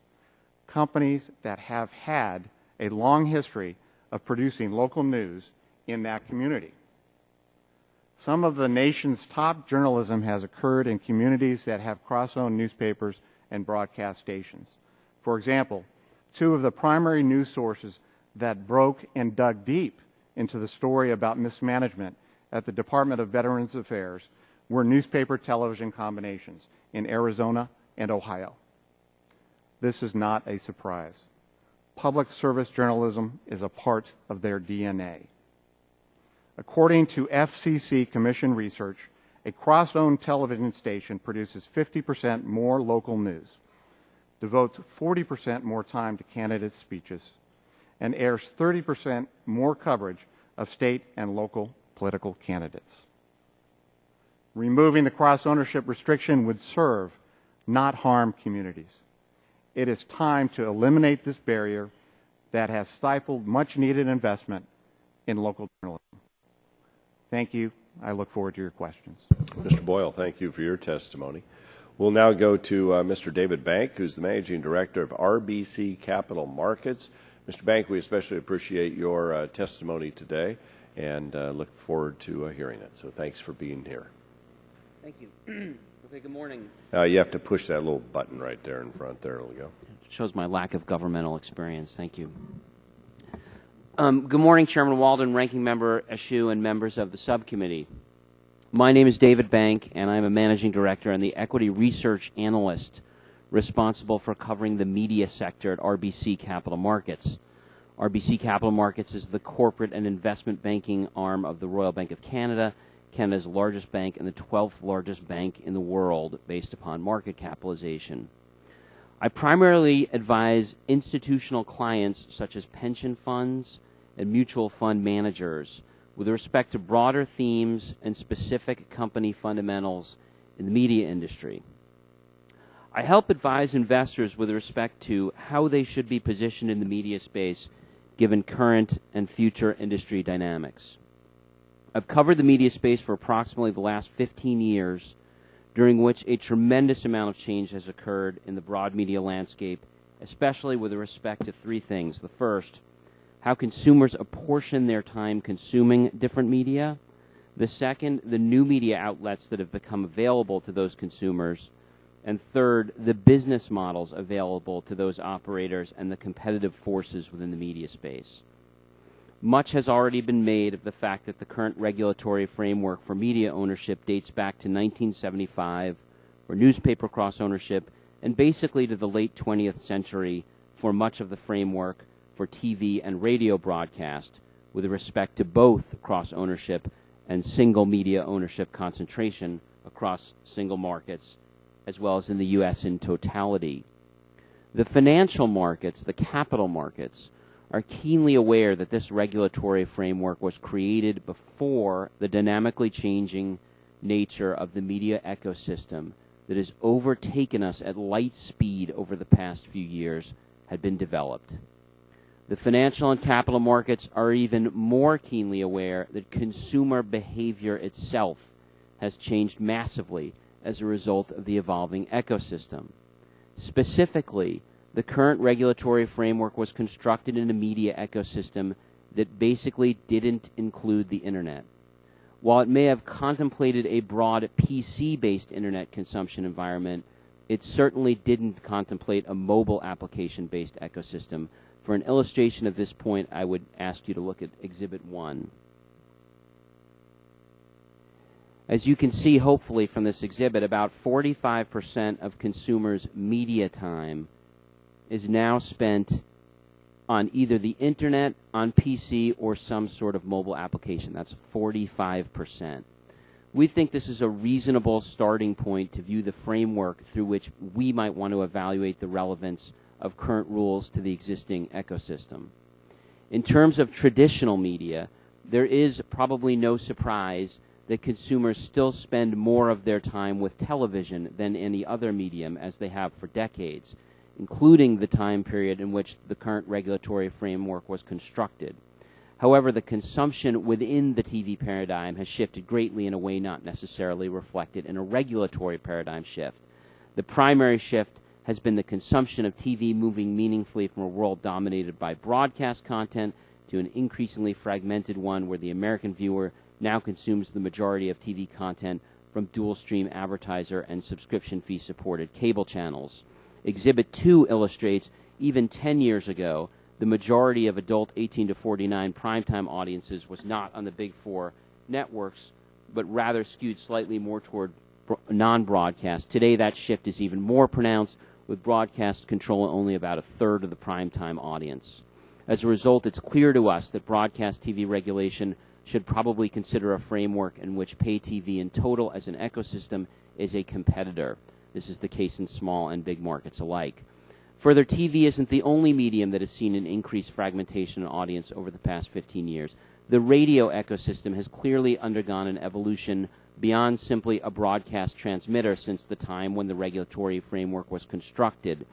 Companies that have had a long history of producing local news in that community. Some of the nation's top journalism has occurred in communities that have cross-owned newspapers and broadcast stations. For example, 2 of the primary news sources that broke and dug deep into the story about mismanagement at the Department of Veterans Affairs were newspaper-television combinations in Arizona and Ohio. This is not a surprise. Public service journalism is a part of their DNA. According to FCC Commission research, a cross-owned television station produces 50% more local news, devotes 40% more time to candidate speeches, and airs 30% more coverage of state and local political candidates. Removing the cross-ownership restriction would serve, not harm, communities. It is time to eliminate this barrier that has stifled much-needed investment in local journalism. Thank you. I look forward to your questions. Mr. Boyle, thank you for your testimony. We'll now go to Mr. David Bank, who's the Managing Director of RBC Capital Markets. Mr. Bank, we especially appreciate your testimony today and look forward to hearing it. So thanks for being here. Thank you. Okay, good morning. You have to push that little button right there in front. There we go. It shows my lack of governmental experience. Thank you. Good morning, Chairman Walden, Ranking Member Eshoo, and members of the subcommittee. My name is David Bank, and I'm a Managing Director and the Equity Research Analyst responsible for covering the media sector at RBC Capital Markets. RBC Capital Markets is the corporate and investment banking arm of the Royal Bank of Canada, Canada's largest bank and the 12th largest bank in the world based upon market capitalization. I primarily advise institutional clients such as pension funds and mutual fund managers with respect to broader themes and specific company fundamentals in the media industry. I help advise investors with respect to how they should be positioned in the media space given current and future industry dynamics. I've covered the media space for approximately the last 15 years, during which a tremendous amount of change has occurred in the broad media landscape, especially with respect to three things. The first, how consumers apportion their time consuming different media. The second, the new media outlets that have become available to those consumers. And third, the business models available to those operators and the competitive forces within the media space. Much has already been made of the fact that the current regulatory framework for media ownership dates back to 1975 for newspaper cross-ownership and basically to the late 20th century for much of the framework for TV and radio broadcast with respect to both cross-ownership and single media ownership concentration across single markets as well as in the U.S. in totality. The financial markets, the capital markets, are keenly aware that this regulatory framework was created before the dynamically changing nature of the media ecosystem that has overtaken us at light speed over the past few years had been developed. The financial and capital markets are even more keenly aware that consumer behavior itself has changed massively as a result of the evolving ecosystem. Specifically, the current regulatory framework was constructed in a media ecosystem that basically didn't include the Internet. While it may have contemplated a broad PC-based Internet consumption environment, it certainly didn't contemplate a mobile application-based ecosystem. For an illustration of this point, I would ask you to look at Exhibit 1. As you can see, hopefully, from this exhibit, about 45% of consumers' media time is now spent on either the Internet, on PC, or some sort of mobile application. That's 45%. We think this is a reasonable starting point to view the framework through which we might want to evaluate the relevance of current rules to the existing ecosystem. In terms of traditional media, there is probably no surprise that consumers still spend more of their time with television than any other medium, as they have for decades, including the time period in which the current regulatory framework was constructed. However, the consumption within the TV paradigm has shifted greatly in a way not necessarily reflected in a regulatory paradigm shift. The primary shift has been the consumption of TV moving meaningfully from a world dominated by broadcast content to an increasingly fragmented one where the American viewer now consumes the majority of TV content from dual-stream advertiser and subscription fee-supported cable channels. Exhibit 2 illustrates, even 10 years ago, the majority of adult 18 to 49 primetime audiences was not on the big four networks, but rather skewed slightly more toward non-broadcast. Today, that shift is even more pronounced, with broadcast controlling only about a third of the primetime audience. As a result, it's clear to us that broadcast TV regulation should probably consider a framework in which pay TV in total as an ecosystem is a competitor. This is the case in small and big markets alike. Further, TV isn't the only medium that has seen an increased fragmentation in audience over the past 15 years. The radio ecosystem has clearly undergone an evolution beyond simply a broadcast transmitter since the time when the regulatory framework was constructed.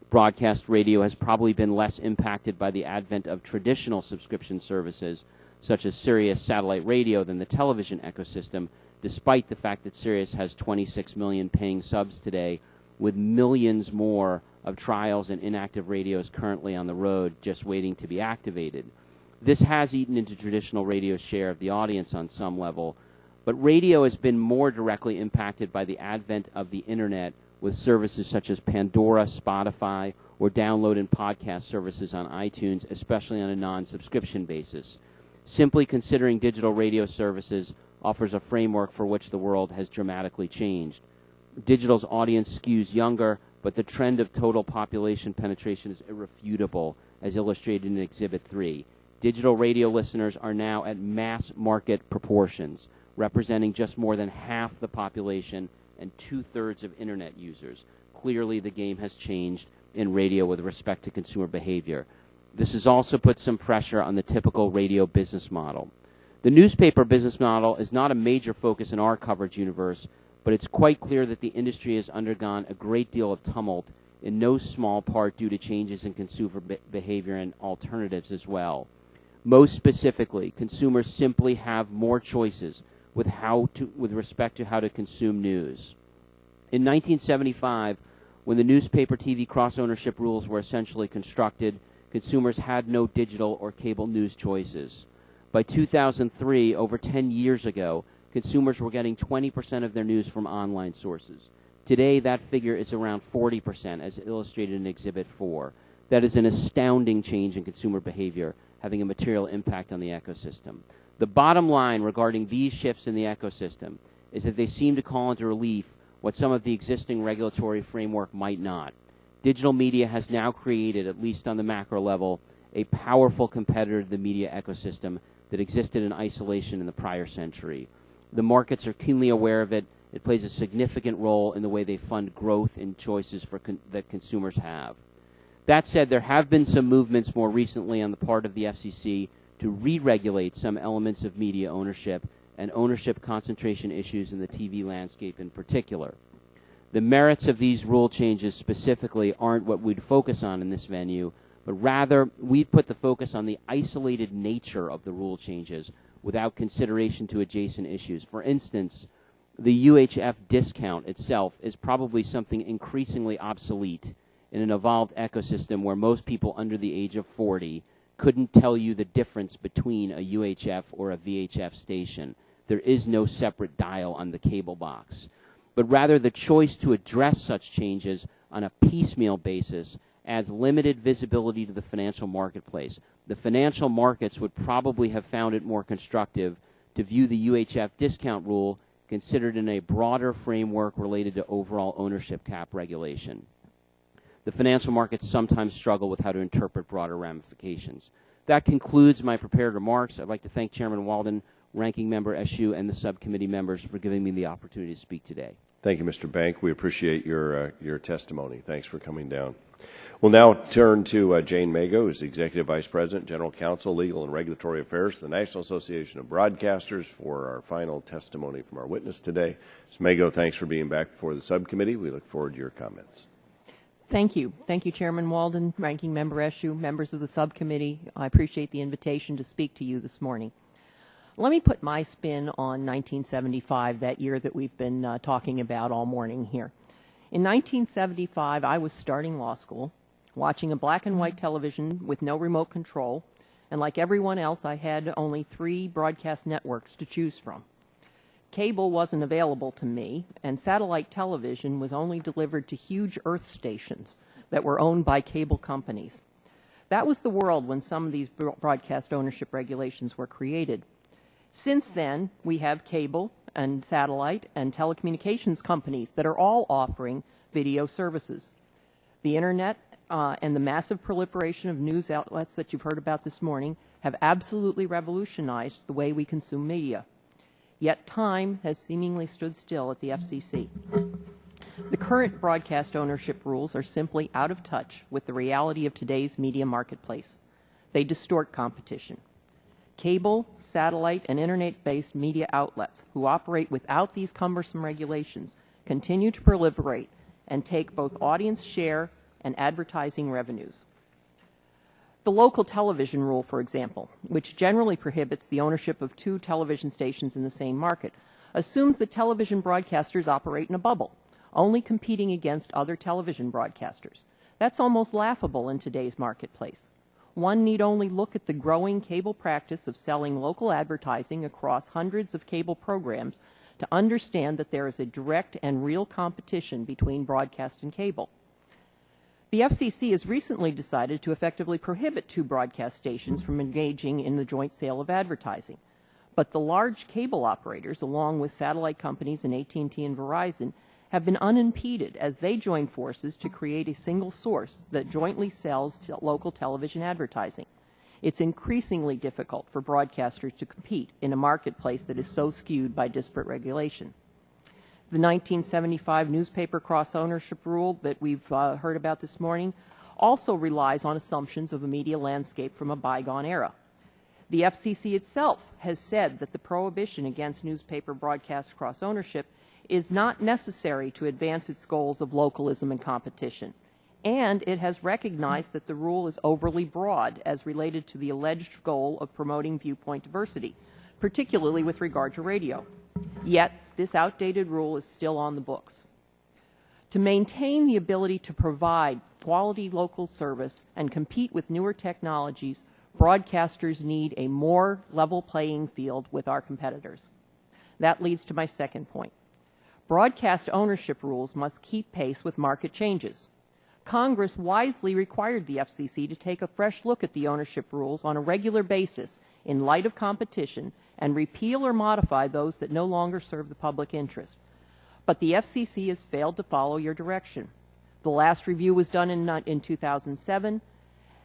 Broadcast radio has probably been less impacted by the advent of traditional subscription services, such as Sirius satellite radio, than the television ecosystem, despite the fact that Sirius has 26 million paying subs today, with millions more of trials and inactive radios currently on the road just waiting to be activated. This has eaten into traditional radio's share of the audience on some level, but radio has been more directly impacted by the advent of the Internet, with services such as Pandora, Spotify, or download and podcast services on iTunes, especially on a non-subscription basis. Simply considering digital radio services offers a framework for which the world has dramatically changed. Digital's audience skews younger, but the trend of total population penetration is irrefutable, as illustrated in Exhibit 3. Digital radio listeners are now at mass market proportions, representing just more than half the population and two-thirds of Internet users. Clearly, the game has changed in radio with respect to consumer behavior. This has also put some pressure on the typical radio business model. The newspaper business model is not a major focus in our coverage universe, but it's quite clear that the industry has undergone a great deal of tumult, in no small part due to changes in consumer behavior and alternatives as well. Most specifically, consumers simply have more choices with respect to how to consume news. In 1975, when the newspaper TV cross-ownership rules were essentially constructed, consumers had no digital or cable news choices. By 2003, over 10 years ago, consumers were getting 20% of their news from online sources. Today, that figure is around 40%, as illustrated in Exhibit 4. That is an astounding change in consumer behavior, having a material impact on the ecosystem. The bottom line regarding these shifts in the ecosystem is that they seem to call into relief what some of the existing regulatory framework might not. Digital media has now created, at least on the macro level, a powerful competitor to the media ecosystem that existed in isolation in the prior century. The markets are keenly aware of it. It plays a significant role in the way they fund growth in choices that consumers have. That said, there have been some movements more recently on the part of the FCC to re-regulate some elements of media ownership and ownership concentration issues in the TV landscape in particular. The merits of these rule changes specifically aren't what we'd focus on in this venue, but rather we put the focus on the isolated nature of the rule changes without consideration to adjacent issues. For instance, the UHF discount itself is probably something increasingly obsolete in an evolved ecosystem where most people under the age of 40 couldn't tell you the difference between a UHF or a VHF station. There is no separate dial on the cable box. But rather, the choice to address such changes on a piecemeal basis adds limited visibility to the financial marketplace. The financial markets would probably have found it more constructive to view the UHF discount rule considered in a broader framework related to overall ownership cap regulation. The financial markets sometimes struggle with how to interpret broader ramifications. That concludes my prepared remarks. I'd like to thank Chairman Walden, Ranking Member Eshoo, and the subcommittee members for giving me the opportunity to speak today. Thank you, Mr. Bank. We appreciate your testimony. Thanks for coming down. We'll now turn to Jane Mago, who's Executive Vice President, General Counsel, Legal and Regulatory Affairs, the National Association of Broadcasters, for our final testimony from our witness today. Ms. Mago, thanks for being back before the subcommittee. We look forward to your comments. Thank you. Thank you, Chairman Walden, Ranking Member Eshoo, members of the subcommittee. I appreciate the invitation to speak to you this morning. Let me put my spin on 1975, that year that we've been talking about all morning here. In 1975, I was starting law school, watching a black and white television with no remote control, and like everyone else, I had only 3 broadcast networks to choose from. Cable wasn't available to me, and satellite television was only delivered to huge earth stations that were owned by cable companies. That was the world when some of these broadcast ownership regulations were created. Since then, we have cable and satellite and telecommunications companies that are all offering video services. The Internet and the massive proliferation of news outlets that you've heard about this morning have absolutely revolutionized the way we consume media. Yet time has seemingly stood still at the FCC. The current broadcast ownership rules are simply out of touch with the reality of today's media marketplace. They distort competition. Cable, satellite, and Internet-based media outlets who operate without these cumbersome regulations continue to proliferate and take both audience share and advertising revenues. The local television rule, for example, which generally prohibits the ownership of two television stations in the same market, assumes that television broadcasters operate in a bubble, only competing against other television broadcasters. That's almost laughable in today's marketplace. One need only look at the growing cable practice of selling local advertising across hundreds of cable programs to understand that there is a direct and real competition between broadcast and cable. The FCC has recently decided to effectively prohibit two broadcast stations from engaging in the joint sale of advertising. But the large cable operators, along with satellite companies and AT&T and Verizon, have been unimpeded as they join forces to create a single source that jointly sells local television advertising. It's increasingly difficult for broadcasters to compete in a marketplace that is so skewed by disparate regulation. The 1975 newspaper cross-ownership rule that we've heard about this morning also relies on assumptions of a media landscape from a bygone era. The FCC itself has said that the prohibition against newspaper broadcast cross-ownership is not necessary to advance its goals of localism and competition, and it has recognized that the rule is overly broad as related to the alleged goal of promoting viewpoint diversity, particularly with regard to radio. Yet, this outdated rule is still on the books. To maintain the ability to provide quality local service and compete with newer technologies, broadcasters need a more level playing field with our competitors. That leads to my second point. Broadcast ownership rules must keep pace with market changes. Congress wisely required the FCC to take a fresh look at the ownership rules on a regular basis in light of competition and repeal or modify those that no longer serve the public interest. But the FCC has failed to follow your direction. The last review was done in 2007,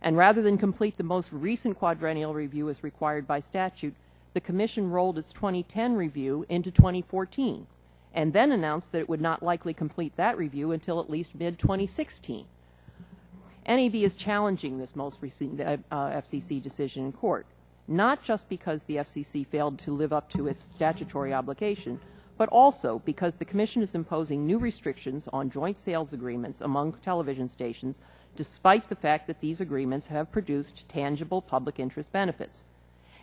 and rather than complete the most recent quadrennial review as required by statute, the Commission rolled its 2010 review into 2014, and then announced that it would not likely complete that review until at least mid-2016. NAB is challenging this most recent FCC decision in court, not just because the FCC failed to live up to its statutory obligation, but also because the Commission is imposing new restrictions on joint sales agreements among television stations, despite the fact that these agreements have produced tangible public interest benefits.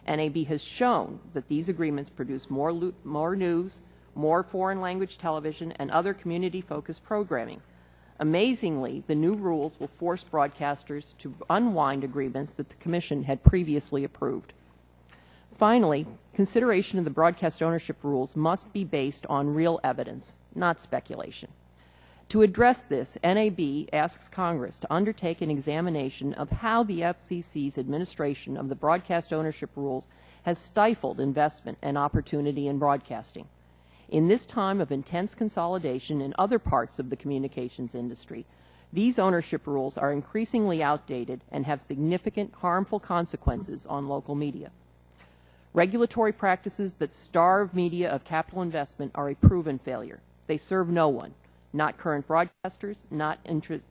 NAB has shown that these agreements produce more news, more foreign language television, and other community-focused programming. Amazingly, the new rules will force broadcasters to unwind agreements that the Commission had previously approved. Finally, consideration of the broadcast ownership rules must be based on real evidence, not speculation. To address this, NAB asks Congress to undertake an examination of how the FCC's administration of the broadcast ownership rules has stifled investment and opportunity in broadcasting. In this time of intense consolidation in other parts of the communications industry, these ownership rules are increasingly outdated and have significant harmful consequences on local media. Regulatory practices that starve media of capital investment are a proven failure. They serve no one, not current broadcasters, not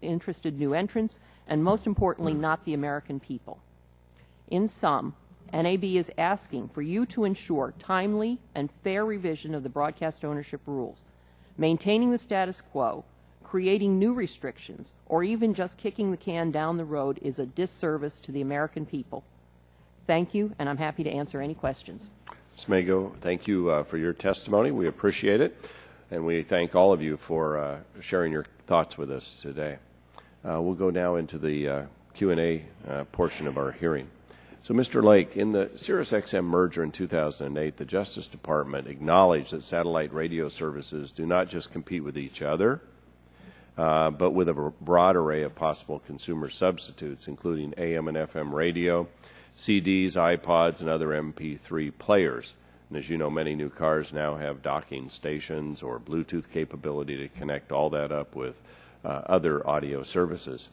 interested new entrants, and most importantly, not the American people. In sum, NAB is asking for you to ensure timely and fair revision of the broadcast ownership rules. Maintaining the status quo, creating new restrictions, or even just kicking the can down the road is a disservice to the American people. Thank you, and I'm happy to answer any questions. Ms. Mago, thank you for your testimony. We appreciate it, and we thank all of you for sharing your thoughts with us today. We'll go now into the Q&A portion of our hearing. So, Mr. Lake, in the SiriusXM merger in 2008, the Justice Department acknowledged that satellite radio services do not just compete with each other, but with a broad array of possible consumer substitutes, including AM and FM radio, CDs, iPods, and other MP3 players. And as you know, many new cars now have docking stations or Bluetooth capability to connect all that up with other audio services,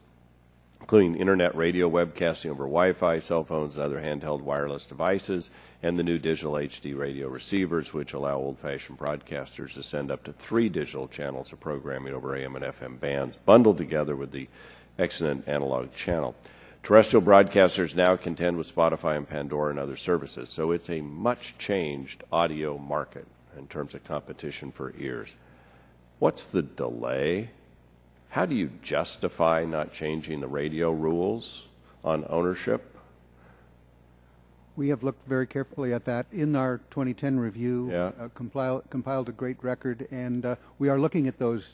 including internet radio, webcasting over Wi-Fi, cell phones, and other handheld wireless devices, and the new digital HD radio receivers, which allow old-fashioned broadcasters to send up to 3 digital channels of programming over AM and FM bands, bundled together with the excellent analog channel. Terrestrial broadcasters now contend with Spotify and Pandora and other services, so it's a much-changed audio market in terms of competition for ears. What's the delay? How do you justify not changing the radio rules on ownership? We have looked very carefully at that in our 2010 review, compiled a great record, and we are looking at those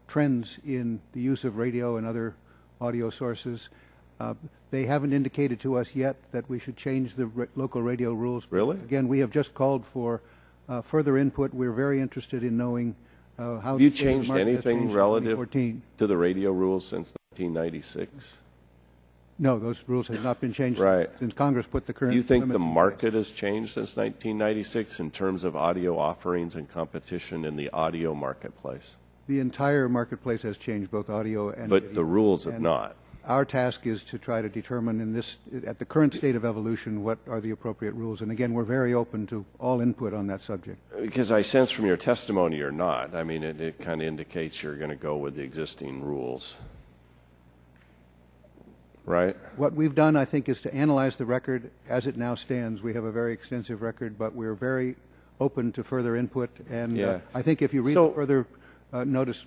trends in the use of radio and other audio sources. They haven't indicated to us yet that we should change the local radio rules. Really? Again, we have just called for further input. We're very interested in knowing how... Have you changed anything relative to the radio rules since 1996? No, those rules have not been changed since Congress put the current... Do you think the market has changed since 1996 in terms of audio offerings and competition in the audio marketplace? The entire marketplace has changed, both audio and But video. the rules have not. Our task is to try to determine at the current state of evolution, what are the appropriate rules. And again, we're very open to all input on that subject. Because I sense from your testimony you're not. I mean, it kind of indicates you're going to go with the existing rules. Right? What we've done, I think, is to analyze the record as it now stands. We have a very extensive record, but we're very open to further input. And I think if you read the further notice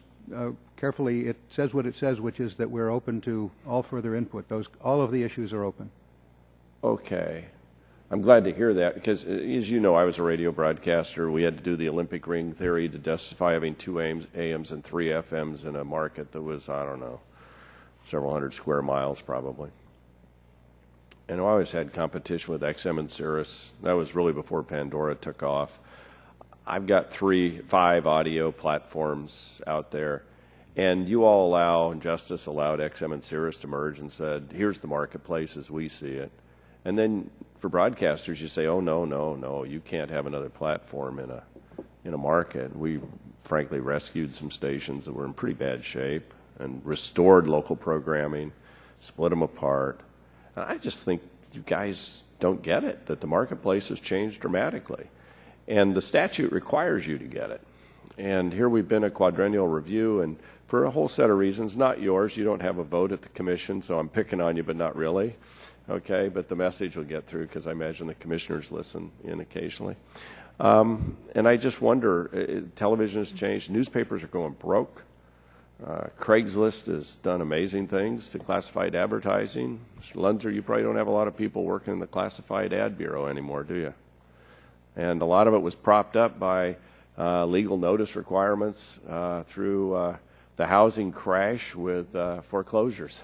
carefully, it says what it says, which is that we're open to all further input. All of the issues are open. Okay. I'm glad to hear that because, as you know, I was a radio broadcaster. We had to do the Olympic ring theory to justify having 2 AMs and 3 FMs in a market that was, I don't know, several hundred square miles probably. And I always had competition with XM and Sirius. That was really before Pandora took off. I've got 5 audio platforms out there, and you all allow, and Justice allowed XM and Sirius to merge and said, here's the marketplace as we see it. And then for broadcasters, you say, oh, no, you can't have another platform in a market. We frankly rescued some stations that were in pretty bad shape and restored local programming, split them apart. And I just think you guys don't get it, that the marketplace has changed dramatically. And the statute requires you to get it. And here we've been a quadrennial review, and for a whole set of reasons, not yours. You don't have a vote at the commission, so I'm picking on you, but not really. Okay, but the message will get through because I imagine the commissioners listen in occasionally. And I just wonder, television has changed. Newspapers are going broke. Craigslist has done amazing things to classified advertising. Mr. Lunzer, you probably don't have a lot of people working in the classified ad bureau anymore, do you? And a lot of it was propped up by legal notice requirements through the housing crash with foreclosures.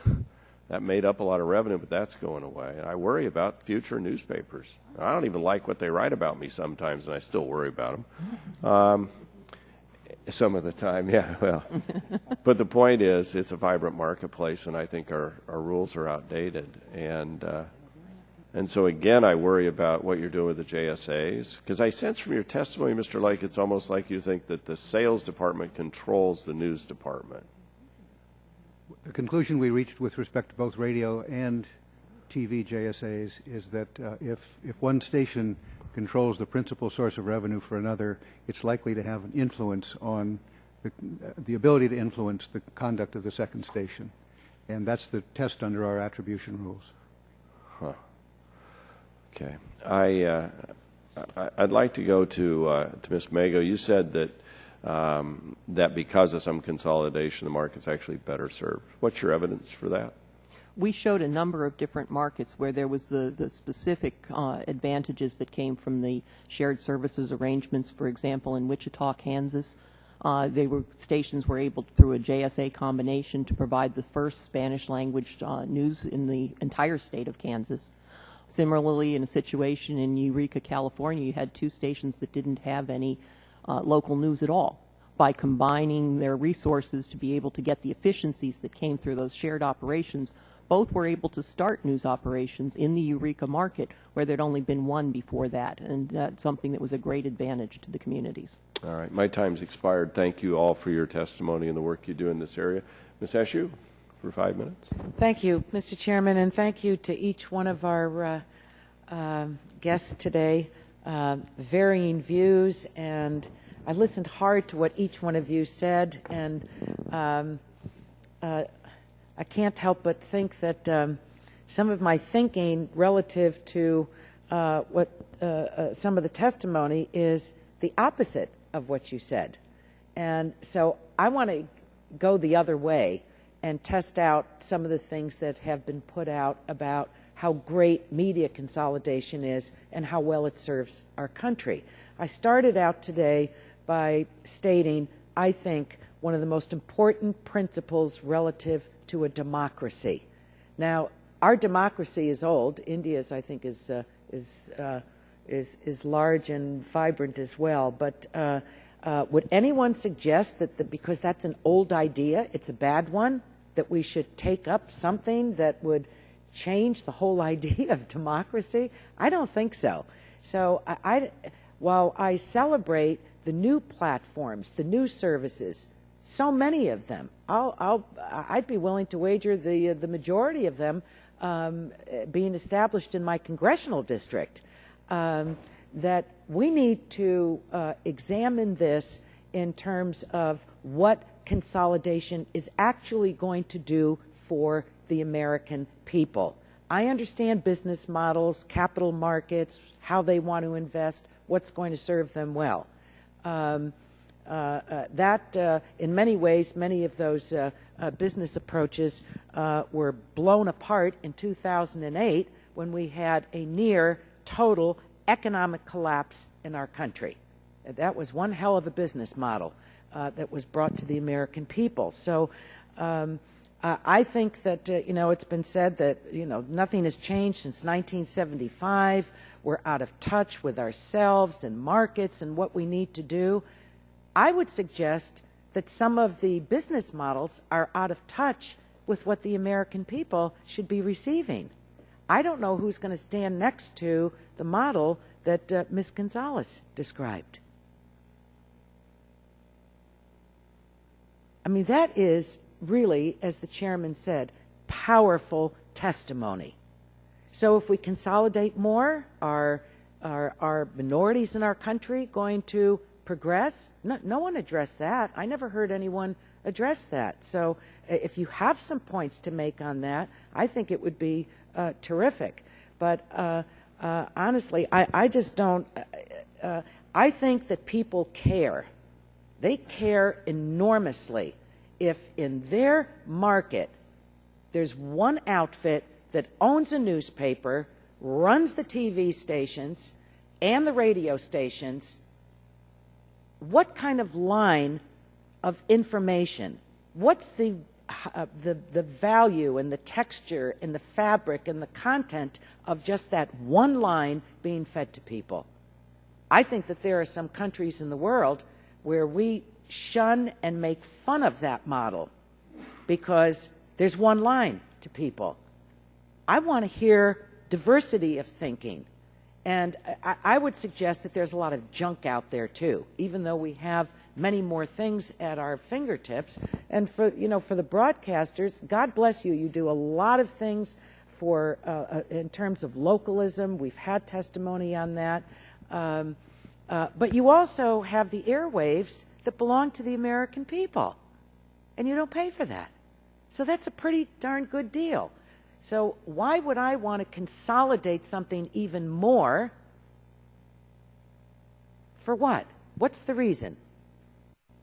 That made up a lot of revenue, but that's going away. And I worry about future newspapers. I don't even like what they write about me sometimes, and I still worry about them. Some of the time, yeah, well. But the point is, it's a vibrant marketplace, and I think our rules are outdated. And so, again, I worry about what you're doing with the JSAs, because I sense from your testimony, Mr. Lake, it's almost like you think that the sales department controls the news department. The conclusion we reached with respect to both radio and TV JSAs is that if one station controls the principal source of revenue for another, it's likely to have an influence on the ability to influence the conduct of the second station. And that's the test under our attribution rules. Huh. Okay. I'd like to go to Ms. Mago. You said that that because of some consolidation, the market's actually better served. What's your evidence for that? We showed a number of different markets where there was the specific advantages that came from the shared services arrangements. For example, in Wichita, Kansas, stations were able, through a JSA combination, to provide the first Spanish language news in the entire state of Kansas. Similarly, in a situation in Eureka, California, you had 2 stations that didn't have any local news at all. By combining their resources to be able to get the efficiencies that came through those shared operations, both were able to start news operations in the Eureka market, where there'd only been one before that, and that's something that was a great advantage to the communities. All right. My time's expired. Thank you all for your testimony and the work you do in this area. Ms. Eshoo, for 5 minutes. Thank you, Mr. Chairman, and thank you to each one of our guests today. Varying views, and I listened hard to what each one of you said, and I can't help but think that some of my thinking relative to what some of the testimony is the opposite of what you said. And so I want to go the other way and test out some of the things that have been put out about how great media consolidation is and how well it serves our country. I started out today by stating, I think, one of the most important principles relative to a democracy. Now, our democracy is old. India's, I think, is large and vibrant as well. But would anyone suggest that because that's an old idea, it's a bad one, that we should take up something that would change the whole idea of democracy? I don't think so. So while I celebrate the new platforms, the new services, so many of them, I'd be willing to wager the majority of them being established in my congressional district, that we need to examine this in terms of what consolidation is actually going to do for the American people. I understand business models, capital markets, how they want to invest, what's going to serve them well. In many ways, many of those business approaches were blown apart in 2008 when we had a near total economic collapse in our country. That was one hell of a business model that was brought to the American people. So I think that, it's been said that, nothing has changed since 1975. We're out of touch with ourselves and markets and what we need to do. I would suggest that some of the business models are out of touch with what the American people should be receiving. I don't know who's going to stand next to the model that Ms. Gonzalez described. I mean, that is really, as the chairman said, powerful testimony. So if we consolidate more, are minorities in our country going to progress? No one addressed that. I never heard anyone address that. So if you have some points to make on that, I think it would be terrific. But honestly, I just don't. I think that people care. They care enormously if in their market there's one outfit that owns a newspaper, runs the TV stations and the radio stations. What kind of line of information? What's the value and the texture and the fabric and the content of just that one line being fed to people? I think that there are some countries in the world where we shun and make fun of that model because there's one line to people. I want to hear diversity of thinking. And I would suggest that there's a lot of junk out there too, even though we have many more things at our fingertips. And for the broadcasters, God bless you. You do a lot of things for in terms of localism. We've had testimony on that. But you also have the airwaves that belong to the American people, and you don't pay for that. So that's a pretty darn good deal. So why would I want to consolidate something even more? For what? What's the reason?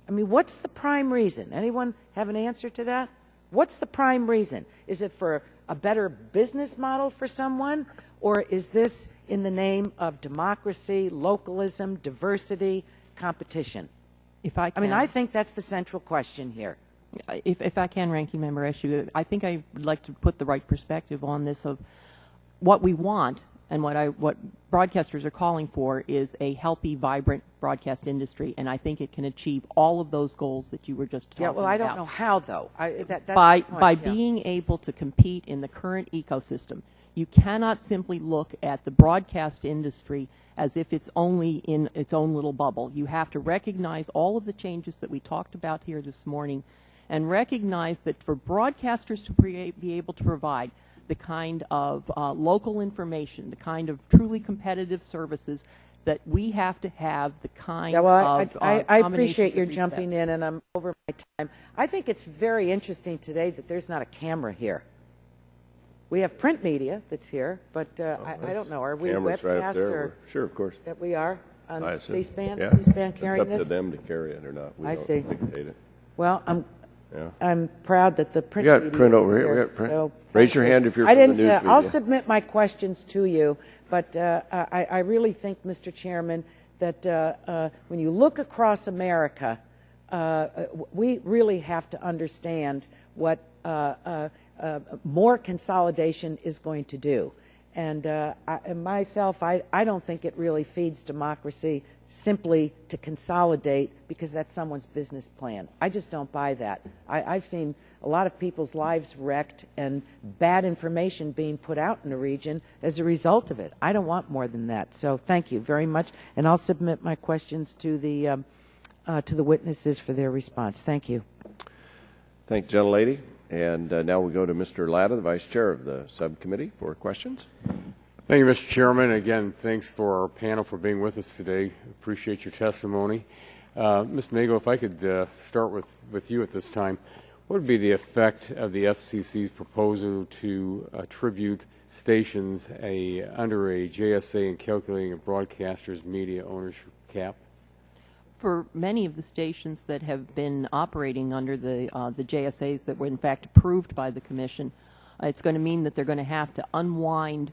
I mean, what's the prime reason? Anyone have an answer to that? What's the prime reason? Is it for a better business model for someone? Or is this in the name of democracy, localism, diversity, competition? If I can. I mean, I think that's the central question here. If I can, Ranking Member Eshoo, I think I would like to put the right perspective on this of what we want And what broadcasters are calling for is a healthy, vibrant broadcast industry, and I think it can achieve all of those goals that you were just talking about. Yeah, well, I don't know how, though. That's by the point, yeah. being able to compete in the current ecosystem. You cannot simply look at the broadcast industry as if it's only in its own little bubble. You have to recognize all of the changes that we talked about here this morning and recognize that for broadcasters to be able to provide the kind of local information, the kind of truly competitive services that we have to have the kind of I appreciate your respect. jumping in, and I'm over my time. I think it's very interesting today that there's not a camera here. We have print media that's here, but I don't know. Are we Cameras right up webcast there. or Sure, of course. that we are on I assume. C-SPAN? Yeah. C-SPAN carrying It's up this? to them to carry it or not. We I don't see. dictate it. Well, Yeah. I'm proud that the print We got media print is over here. We here, got print. so Raise thank your you. hand if you're I from the didn't. news I'll media. submit my questions to you, but I really think, Mr. Chairman, that when you look across America, we really have to understand what more consolidation is going to do. And myself, I don't think it really feeds democracy simply to consolidate because that's someone's business plan. I just don't buy that. I've seen a lot of people's lives wrecked and bad information being put out in the region as a result of it. I don't want more than that. So thank you very much, and I'll submit my questions to the witnesses for their response. Thank you. Thank you, gentlelady. And now we go to Mr. Latta, the Vice Chair of the subcommittee, for questions. Thank you, Mr. Chairman. Again, thanks for our panel for being with us today. Appreciate your testimony. Ms. Mago, if I could start with you at this time, what would be the effect of the FCC's proposal to attribute stations under a JSA in calculating a broadcaster's media ownership cap? For many of the stations that have been operating under the JSAs that were in fact approved by the Commission, it's going to mean that they're going to have to unwind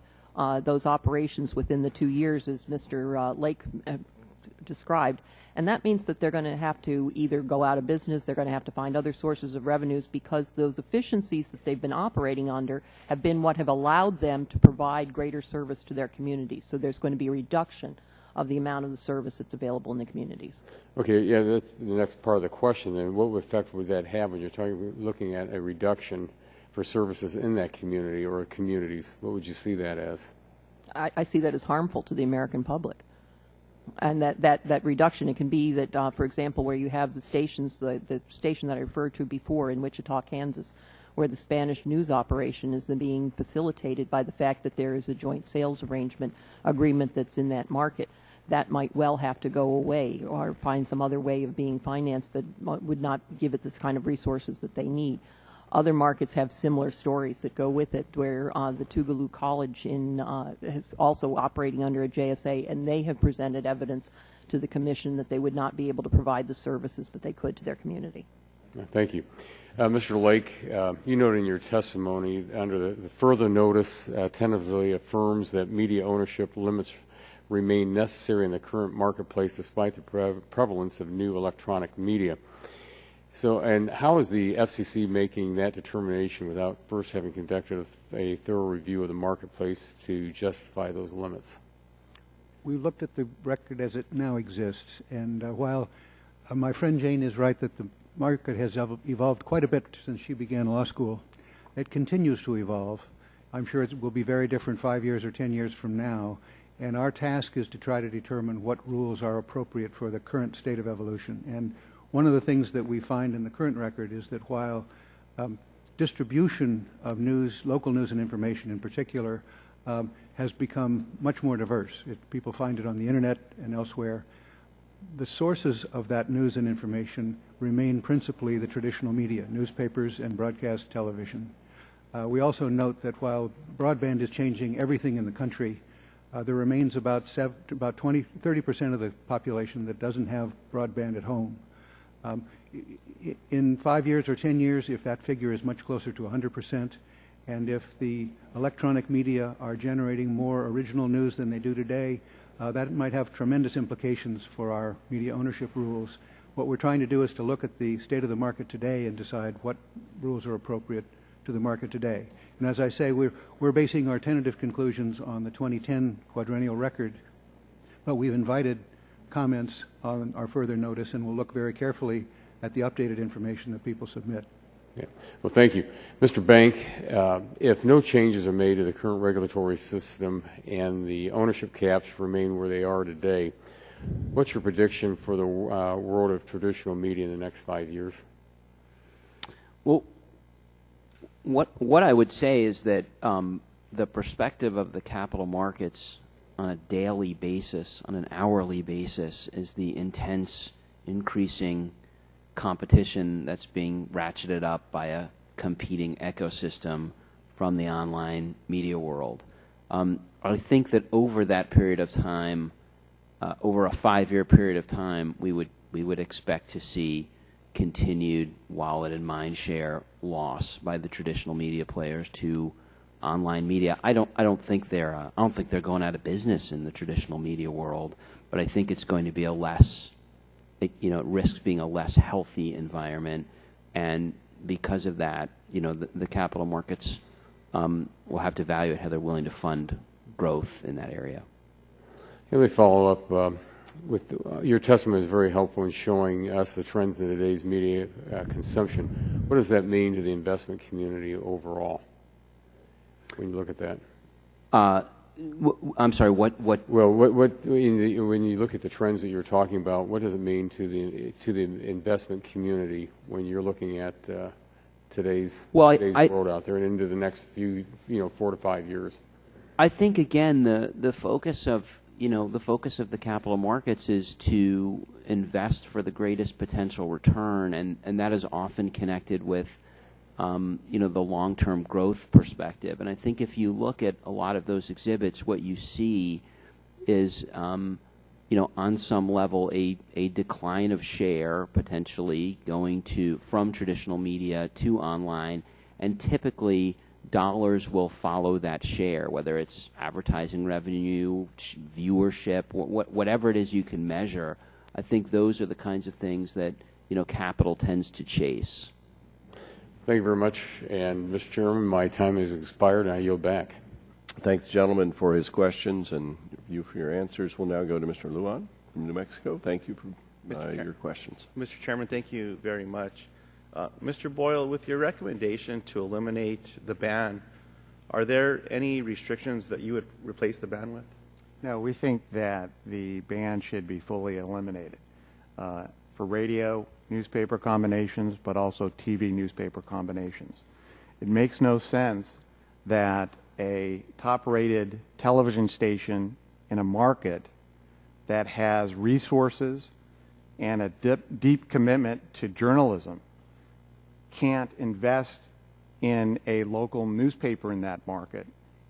those operations within the 2 years, as Mr. Lake described. And that means that they're going to have to either go out of business, they're going to have to find other sources of revenues, because those efficiencies that they've been operating under have been what have allowed them to provide greater service to their communities. So there's going to be a reduction of the amount of the service that's available in the communities. Okay, yeah, that's the next part of the question. Then, what effect would that have when you're looking at a reduction for services in that community or communities? What would you see that as? I see that as harmful to the American public. And that reduction, it can be that, for example, where you have the stations, the station that I referred to before in Wichita, Kansas, where the Spanish news operation is being facilitated by the fact that there is a joint sales agreement that's in that market. That might well have to go away or find some other way of being financed that would not give it this kind of resources that they need. Other markets have similar stories that go with it, where the Tougaloo College is also operating under a JSA, and they have presented evidence to the Commission that they would not be able to provide the services that they could to their community. Thank you. Mr. Lake, you noted in your testimony under the further notice tentatively affirms that media ownership limits remain necessary in the current marketplace despite the prevalence of new electronic media. So, and how is the FCC making that determination without first having conducted a thorough review of the marketplace to justify those limits? We looked at the record as it now exists, and while my friend Jane is right that the market has evolved quite a bit since she began law school, it continues to evolve. I'm sure it will be very different 5 years or 10 years from now, and our task is to try to determine what rules are appropriate for the current state of evolution. And one of the things that we find in the current record is that while distribution of news, local news and information in particular, has become much more diverse. People find it on the internet and elsewhere. The sources of that news and information remain principally the traditional media, newspapers and broadcast television. We also note that while broadband is changing everything in the country, there remains about 30% of the population that doesn't have broadband at home. In 5 years or 10 years, if that figure is much closer to 100%, and if the electronic media are generating more original news than they do today, that might have tremendous implications for our media ownership rules. What we're trying to do is to look at the state of the market today and decide what rules are appropriate to the market today. And as I say, we're basing our tentative conclusions on the 2010 quadrennial record, but we've invited comments on our further notice, and we'll look very carefully at the updated information that people submit. Yeah. Well, thank you. Mr. Bank, if no changes are made to the current regulatory system and the ownership caps remain where they are today, what's your prediction for the world of traditional media in the next 5 years? Well, what I would say is that the perspective of the capital markets on a daily basis, on an hourly basis, is the intense, increasing competition that's being ratcheted up by a competing ecosystem from the online media world. I think that over that period of time, over a 5-year period of time, we would expect to see continued wallet and mind share loss by the traditional media players to online media. I don't think they're going out of business in the traditional media world, but I think it's going to be a less, it risks being a less healthy environment, and because of that, the capital markets will have to evaluate how they're willing to fund growth in that area. Let me follow up with your testimony is very helpful in showing us the trends in today's media consumption. What does that mean to the investment community overall when you look at that? I'm sorry, what? Well, when you look at the trends that you're talking about, what does it mean to the investment community when you're looking at today's world out there and into the next few 4 to 5 years? I think again the focus of the capital markets is to invest for the greatest potential return, and that is often connected with the long-term growth perspective. And I think if you look at a lot of those exhibits, what you see is, on some level, a decline of share potentially going from traditional media to online, and typically dollars will follow that share, whether it's advertising revenue, viewership, whatever it is you can measure. I think those are the kinds of things that capital tends to chase. Thank you very much. And Mr. Chairman, my time has expired, and I yield back. Thank the gentleman for his questions and you for your answers. We'll now go to Mr. Lujan from New Mexico. Thank you for your questions. Mr. Chairman, thank you very much. Mr. Boyle, with your recommendation to eliminate the ban, are there any restrictions that you would replace the ban with? No, we think that the ban should be fully eliminated for radio, newspaper combinations, but also TV newspaper combinations. It makes no sense that a top-rated television station in a market that has resources and a deep commitment to journalism can't invest in a local newspaper in that market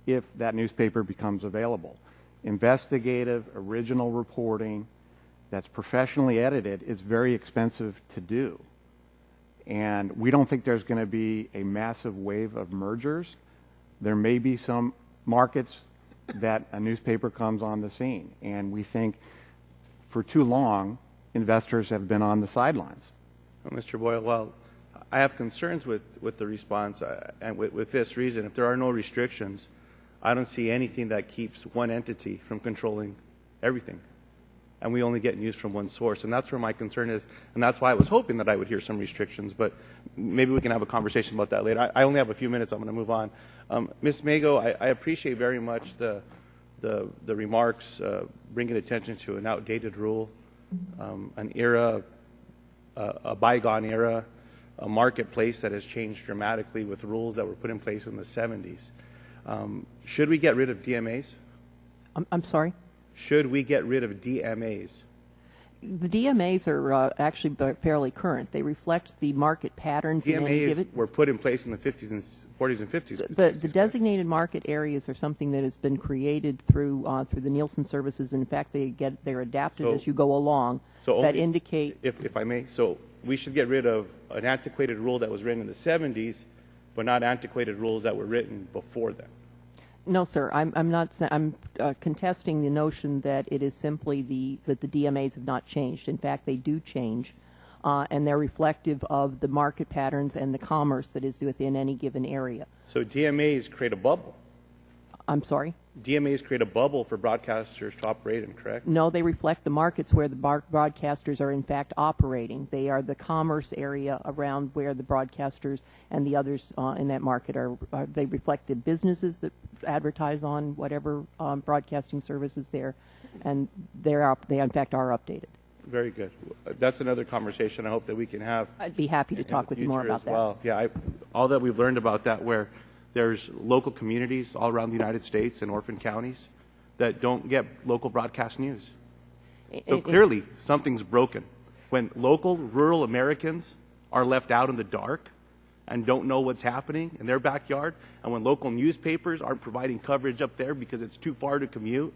if that newspaper becomes available. Investigative, original reporting that's professionally edited is very expensive to do. And we don't think there's going to be a massive wave of mergers. There may be some markets that a newspaper comes on the scene. And we think for too long, investors have been on the sidelines. Well, Mr. Boyle, well, I have concerns with the response, and with this reason. If there are no restrictions, I don't see anything that keeps one entity from controlling everything. And we only get news from one source. And that's where my concern is. And that's why I was hoping that I would hear some restrictions. But maybe we can have a conversation about that later. I only have a few minutes. I'm going to move on. Ms. Mago, I appreciate very much the remarks bringing attention to an outdated rule, an era, a bygone era, a marketplace that has changed dramatically with rules that were put in place in the 70s. Should we get rid of DMAs? I'm sorry? Should we get rid of DMAs? The DMAs are actually fairly current. They reflect the market patterns. DMAs were put in place in the 40s and 50s. The designated market areas are something that has been created through the Nielsen services. In fact, they're adapted as you go along. So that indicate. If I may, so we should get rid of an antiquated rule that was written in the 70s, but not antiquated rules that were written before then. No, sir. I'm not. I'm contesting the notion that it is simply that the DMAs have not changed. In fact, they do change. and they're reflective of the market patterns and the commerce that is within any given area. So DMAs create a bubble. I'm sorry? DMAs create a bubble for broadcasters to operate in, correct? No, they reflect the markets where the broadcasters are in fact operating. They are the commerce area around where the broadcasters and the others in that market are. They reflect the businesses that advertise on whatever broadcasting service is there, and they in fact are updated. Very good. That's another conversation I hope that we can have. I'd be happy to talk with you more about that. Well, yeah, all that we've learned about that, where there's local communities all around the United States and orphan counties that don't get local broadcast news. So clearly, something's broken. When local rural Americans are left out in the dark and don't know what's happening in their backyard, and when local newspapers aren't providing coverage up there because it's too far to commute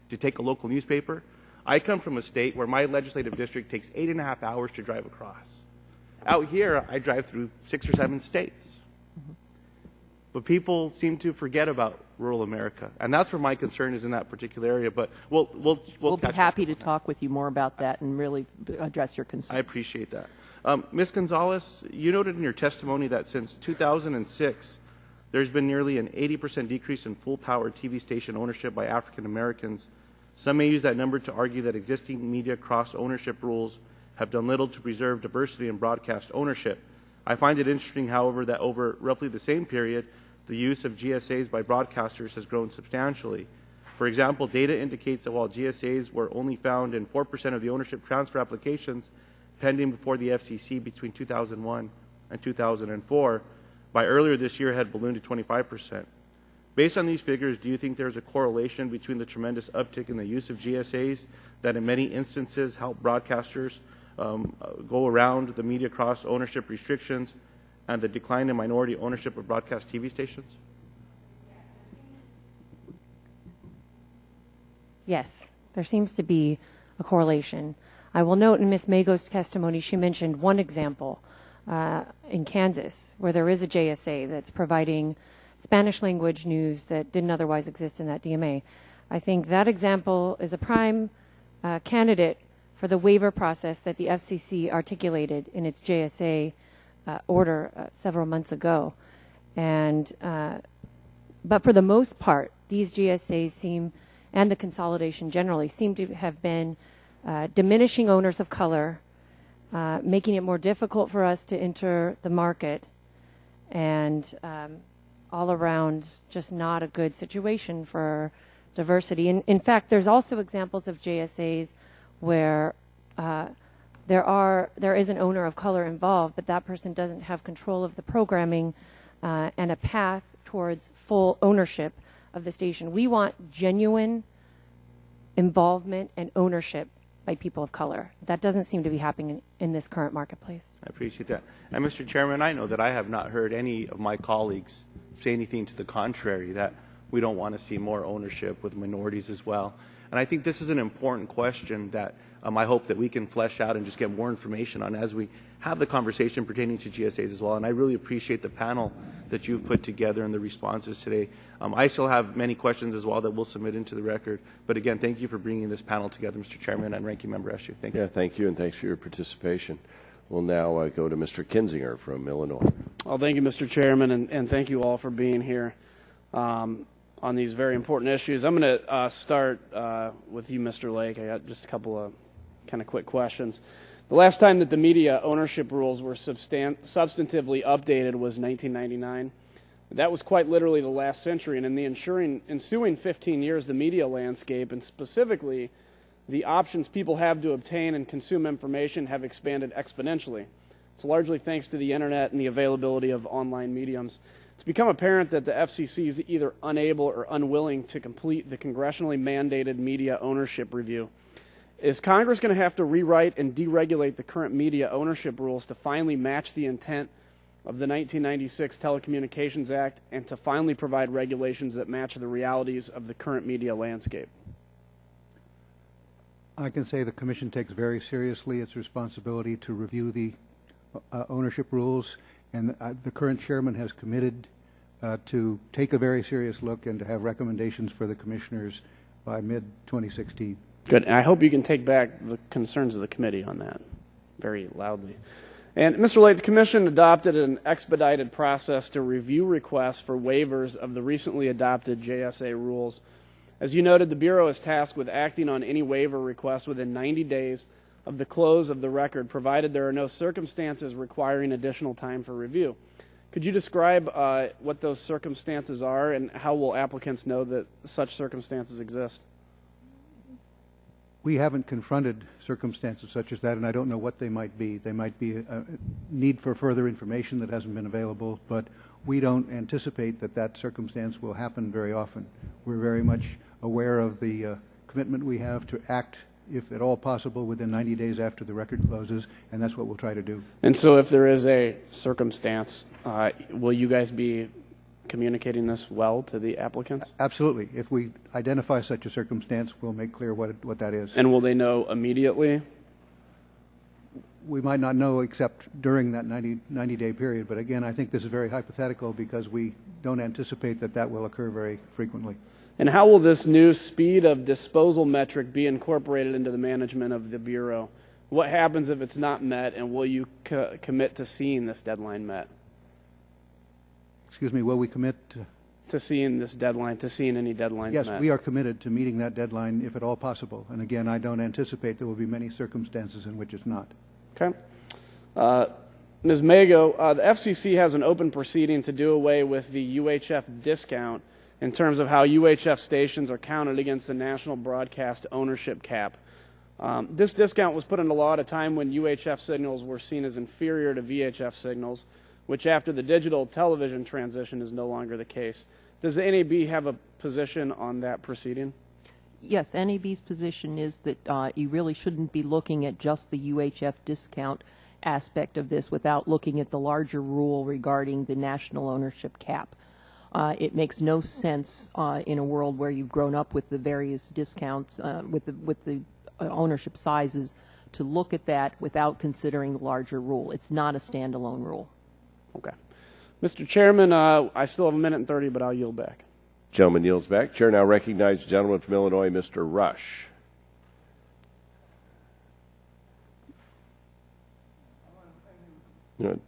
to take a local newspaper. I come from a state where my legislative district takes 8.5 hours to drive across. Out here, I drive through 6 or 7 states. But people seem to forget about rural America, and that's where my concern is in that particular area. But we'll be happy to talk with you more about that and really address your concerns. I appreciate that. Ms. Gonzalez, you noted in your testimony that since 2006, there's been nearly an 80% decrease in full-power TV station ownership by African Americans. Some may use that number to argue that existing media cross-ownership rules have done little to preserve diversity in broadcast ownership. I find it interesting, however, that over roughly the same period, the use of GSAs by broadcasters has grown substantially. For example, data indicates that while GSAs were only found in 4% of the ownership transfer applications pending before the FCC between 2001 and 2004, by earlier this year had ballooned to 25%. Based on these figures, do you think there's a correlation between the tremendous uptick in the use of GSAs that in many instances help broadcasters go around the media cross-ownership restrictions and the decline in minority ownership of broadcast TV stations? Yes, there seems to be a correlation. I will note in Ms. Mago's testimony, she mentioned one example in Kansas where there is a JSA that's providing Spanish language news that didn't otherwise exist in that DMA. I think that example is a prime candidate for the waiver process that the FCC articulated in its JSA order several months ago. But for the most part, these GSAs seem, and the consolidation generally, seem to have been diminishing owners of color, making it more difficult for us to enter the market, and all around just not a good situation for diversity. In fact, there's also examples of JSAs where there is an owner of color involved, but that person doesn't have control of the programming and a path towards full ownership of the station. We want genuine involvement and ownership by people of color. That doesn't seem to be happening in this current marketplace. I appreciate that. And Mr. Chairman, I know that I have not heard any of my colleagues say anything to the contrary, that we don't want to see more ownership with minorities as well. And I think this is an important question that I hope that we can flesh out and just get more information on as we have the conversation pertaining to GSAs as well. And I really appreciate the panel that you've put together and the responses today. I still have many questions as well that we'll submit into the record. But again, thank you for bringing this panel together, Mr. Chairman and Ranking Member Eshoo. Thank you. Yeah, thank you, and thanks for your participation. We'll now go to Mr. Kinzinger from Illinois. Well, thank you, Mr. Chairman, and thank you all for being here on these very important issues. I'm going to start with you, Mr. Lake. I got just a couple of kind of quick questions. The last time that the media ownership rules were substantively updated was 1999. That was quite literally the last century, and in the ensuing 15 years, the media landscape, and specifically the options people have to obtain and consume information, have expanded exponentially. It's largely thanks to the internet and the availability of online mediums. It's become apparent that the FCC is either unable or unwilling to complete the congressionally mandated media ownership review. Is Congress going to have to rewrite and deregulate the current media ownership rules to finally match the intent of the 1996 Telecommunications Act and to finally provide regulations that match the realities of the current media landscape? I can say the Commission takes very seriously its responsibility to review the ownership rules, and the current chairman has committed to take a very serious look and to have recommendations for the commissioners by mid-2016. Good. And I hope you can take back the concerns of the committee on that. very loudly. And Mr. Lake, the Commission adopted an expedited process to review requests for waivers of the recently adopted JSA rules. As you noted, the Bureau is tasked with acting on any waiver request within 90 days of the close of the record, provided there are no circumstances requiring additional time for review. Could you describe what those circumstances are, and how will applicants know that such circumstances exist? We haven't confronted circumstances such as that, and I don't know what they might be. They might be a need for further information that hasn't been available, but we don't anticipate that that circumstance will happen very often. We're very much aware of the commitment we have to act, if at all possible, within 90 days after the record closes, and that's what we'll try to do. And so if there is a circumstance, will you guys be communicating this well to the applicants? Absolutely. If we identify such a circumstance, we'll make clear what that is. And will they know immediately? We might not know except during that 90-day period, but again, I think this is very hypothetical because we don't anticipate that that will occur very frequently. And how will this new speed of disposal metric be incorporated into the management of the Bureau? What happens if it's not met, and will you commit to seeing this deadline met? Excuse me, will we commit to seeing this deadline, to seeing any deadlines met? Yes, we are committed to meeting that deadline if at all possible. And again, I don't anticipate there will be many circumstances in which it's not. Okay. Ms. Mago, the FCC has an open proceeding to do away with the UHF discount in terms of how UHF stations are counted against the national broadcast ownership cap. This discount was put into law at a time when UHF signals were seen as inferior to VHF signals, which after the digital television transition is no longer the case. Does the NAB have a position on that proceeding? Yes, NAB's position is that you really shouldn't be looking at just the UHF discount aspect of this without looking at the larger rule regarding the national ownership cap. It makes no sense in a world where you've grown up with the various discounts, with the ownership sizes, to look at that without considering the larger rule. It's not a standalone rule. Okay. Mr. Chairman, I still have 1:30, but I'll yield back. Gentleman yields back. Chair now recognizes the gentleman from Illinois, Mr. Rush. You know,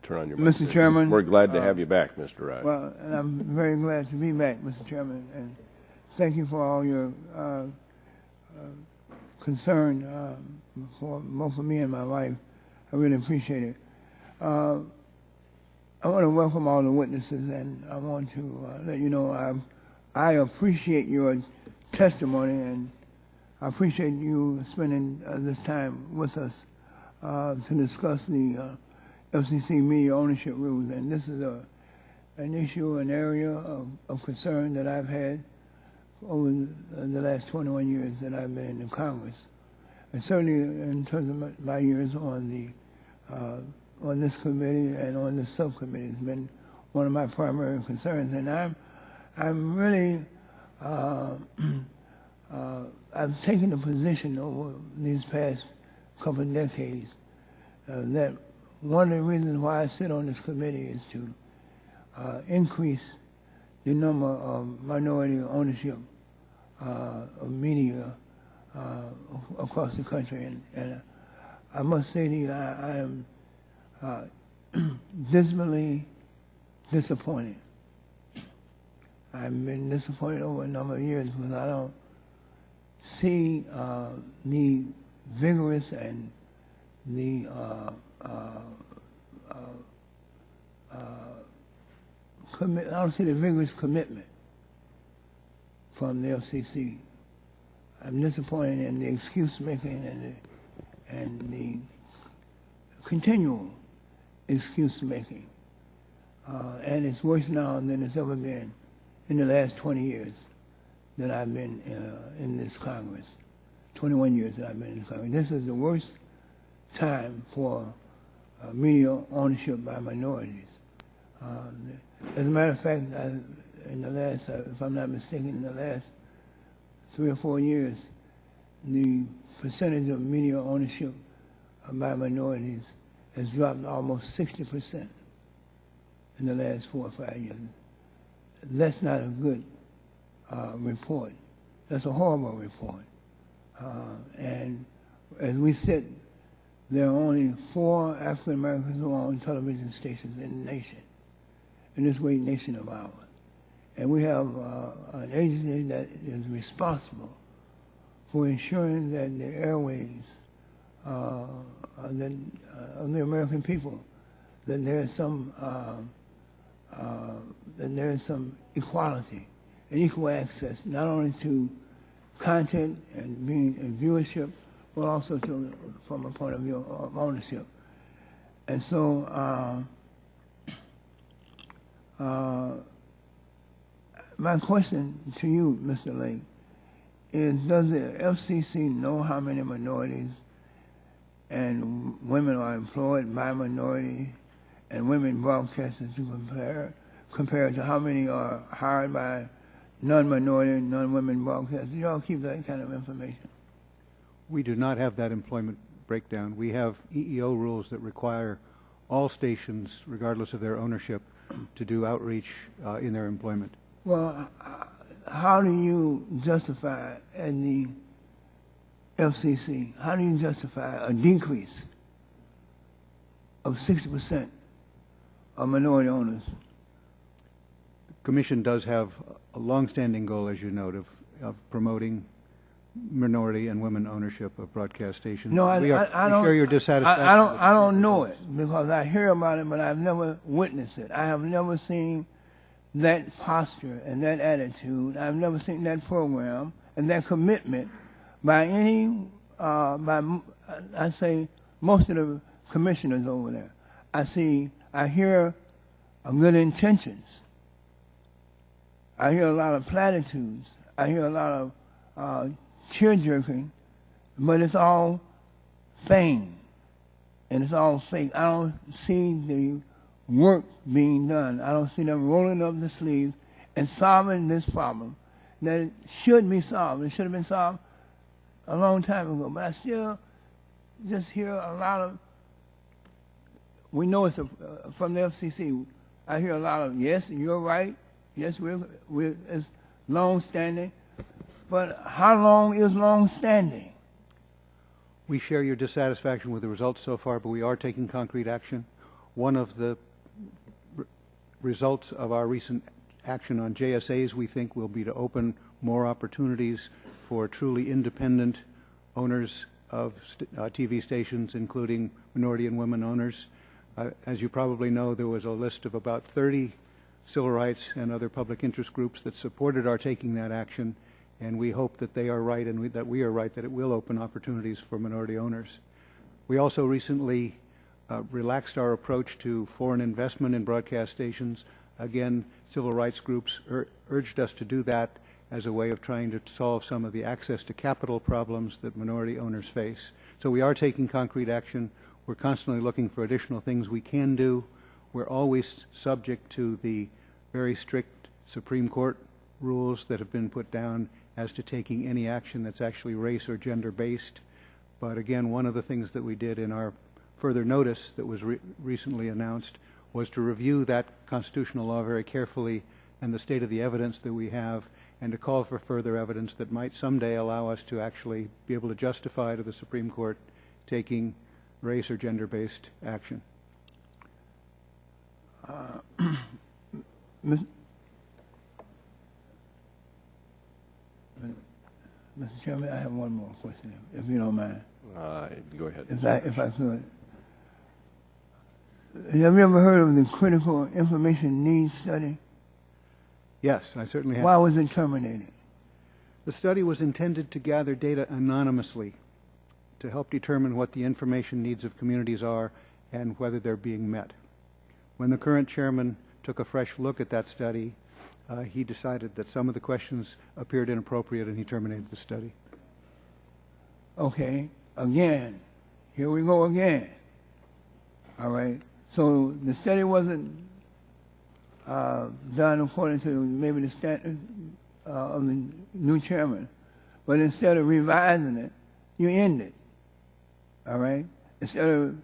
turn on your mic. Mr. Chairman. We're glad to have you back, Mr. Rush. Well, and I'm very glad to be back, Mr. Chairman, and thank you for all your concern for both of me and my wife. I really appreciate it. I want to welcome all the witnesses, and I want to let you know I appreciate your testimony, and I appreciate you spending this time with us to discuss the FCC media ownership rules. And this is an issue, an area of concern that I've had over the last 21 years that I've been in Congress. And certainly in terms of my years on this committee and on this subcommittee, has been one of my primary concerns. And I'm really I've taken a position over these past couple of decades that one of the reasons why I sit on this committee is to increase the number of minority ownership of media across the country. And I must say to you, I am dismally disappointed. I've been disappointed over a number of years because I don't see the vigorous and the I don't see the vigorous commitment from the FCC. I'm disappointed in the excuse making and the continual excuse making. And it's worse now than it's ever been in the last 20 years that I've been in this Congress. 21 years that I've been in this Congress. This is the worst time for media ownership by minorities. As a matter of fact, in the last, if I'm not mistaken, in the last 3 or 4 years, the percentage of media ownership by minorities has dropped almost 60% in the last 4 or 5 years. That's not a good report. That's a horrible report. And as we sit there are only 4 African Americans who are on television stations in the nation, in this great nation of ours. And we have an agency that is responsible for ensuring that the airwaves of the American people, that there is some equality and equal access, not only to content and viewership, but also from a point of view of ownership. And so my question to you, Mr. Lake, is does the FCC know how many minorities and women are employed by minorities and women broadcasters to compare to how many are hired by non-minority, non-women broadcasters? Do you all keep that kind of information? We do not have that employment breakdown. We have EEO rules that require all stations, regardless of their ownership, to do outreach in their employment. Well, how do you justify in the FCC, how do you justify a decrease of 60% of minority owners? The Commission does have a longstanding goal, as you note, of promoting minority and women ownership of broadcast stations. No, I don't. Share your dissatisfaction. I don't know it because I hear about it, but I've never witnessed it. I have never seen that posture and that attitude. I've never seen that program and that commitment by any, I say most of the commissioners over there. I hear good intentions. I hear a lot of platitudes. I hear a lot of tear-jerking, but it's all feigned and it's all fake. I don't see the work being done. I don't see them rolling up the sleeves and solving this problem that it should be solved. It should have been solved a long time ago, but I still just hear a lot of, we know it's from the FCC, I hear a lot of, yes, you're right, yes, it's long-standing, but how long is long-standing? We share your dissatisfaction with the results so far, but we are taking concrete action. One of the results of our recent action on JSAs, we think, will be to open more opportunities for truly independent owners of TV stations, including minority and women owners. As you probably know, there was a list of about 30 civil rights and other public interest groups that supported our taking that action, and we hope that they are right and that we are right, that it will open opportunities for minority owners. We also recently relaxed our approach to foreign investment in broadcast stations. Again, civil rights groups urged us to do that as a way of trying to solve some of the access to capital problems that minority owners face. So we are taking concrete action. We're constantly looking for additional things we can do. We're always subject to the very strict Supreme Court rules that have been put down as to taking any action that's actually race or gender based. But again, one of the things that we did in our further notice that was recently announced was to review that constitutional law very carefully and the state of the evidence that we have, and to call for further evidence that might someday allow us to actually be able to justify to the Supreme Court taking race or gender based action. Mr. Chairman, I have one more question, if you don't mind. Go ahead. If I could. Have you ever heard of the Critical Information Needs Study? Yes, I certainly have. Why was it terminated? The study was intended to gather data anonymously to help determine what the information needs of communities are and whether they're being met. When the current chairman took a fresh look at that study, he decided that some of the questions appeared inappropriate and he terminated the study. Okay, again, here we go again. All right, so the study wasn't done according to maybe the standard of the new chairman, but instead of revising it, you end it. All right, instead of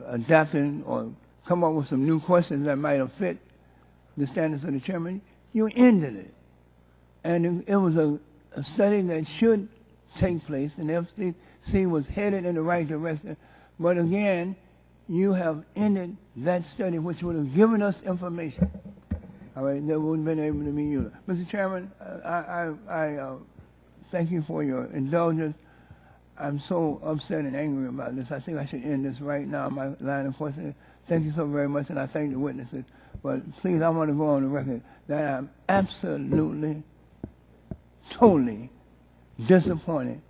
adapting or come up with some new questions that might have fit the standards of the chairman, you ended it. And it was a study that should take place, and the FCC was headed in the right direction. But again, you have ended that study, which would have given us information. All right, that would have been able to be used. Mr. Chairman, I thank you for your indulgence. I'm so upset and angry about this. I think I should end this right now, my line of questioning. Thank you so very much, and I thank the witnesses. But please, I want to go on the record that I'm absolutely, totally disappointed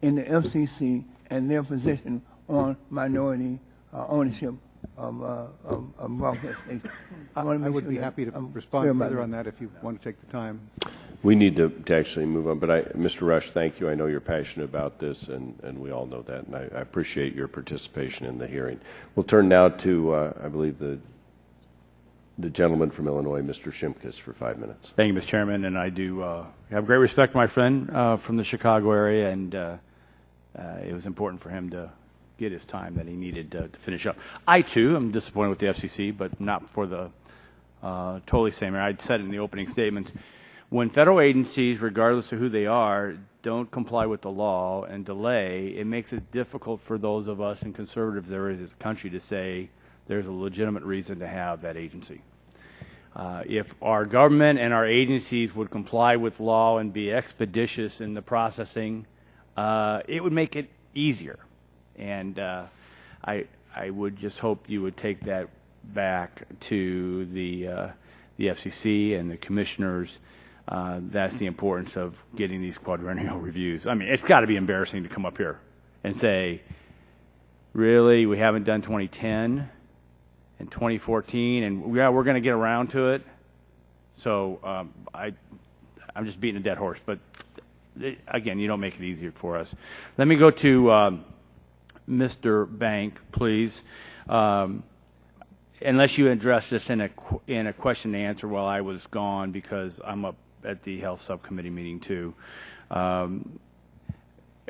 in the FCC and their position on minority ownership of broadcast stations. I would be happy to respond further on that if you want to take the time. We need to actually move on, but Mr. Rush, thank you. I know you're passionate about this, and we all know that, and I appreciate your participation in the hearing. We'll turn now to, I believe, the gentleman from Illinois, Mr. Shimkus, for 5 minutes. Thank you, Mr. Chairman, and I do have great respect for my friend from the Chicago area, and it was important for him to get his time that he needed to finish up. I, too, am disappointed with the FCC, but not for the totally same reason. I said it in the opening statement. When federal agencies, regardless of who they are, don't comply with the law and delay, it makes it difficult for those of us in conservative areas of the country to say there's a legitimate reason to have that agency. If our government and our agencies would comply with law and be expeditious in the processing, it would make it easier. And I would just hope you would take that back to the FCC and the commissioners. That's the importance of getting these quadrennial reviews. I mean, it's got to be embarrassing to come up here and say, really, we haven't done 2010 and 2014, and yeah, we're going to get around to it. So I'm just beating a dead horse. But again, you don't make it easier for us. Let me go to Mr. Bank, please. Unless you address this in a question and answer while I was gone, because I'm up at the Health Subcommittee meeting too.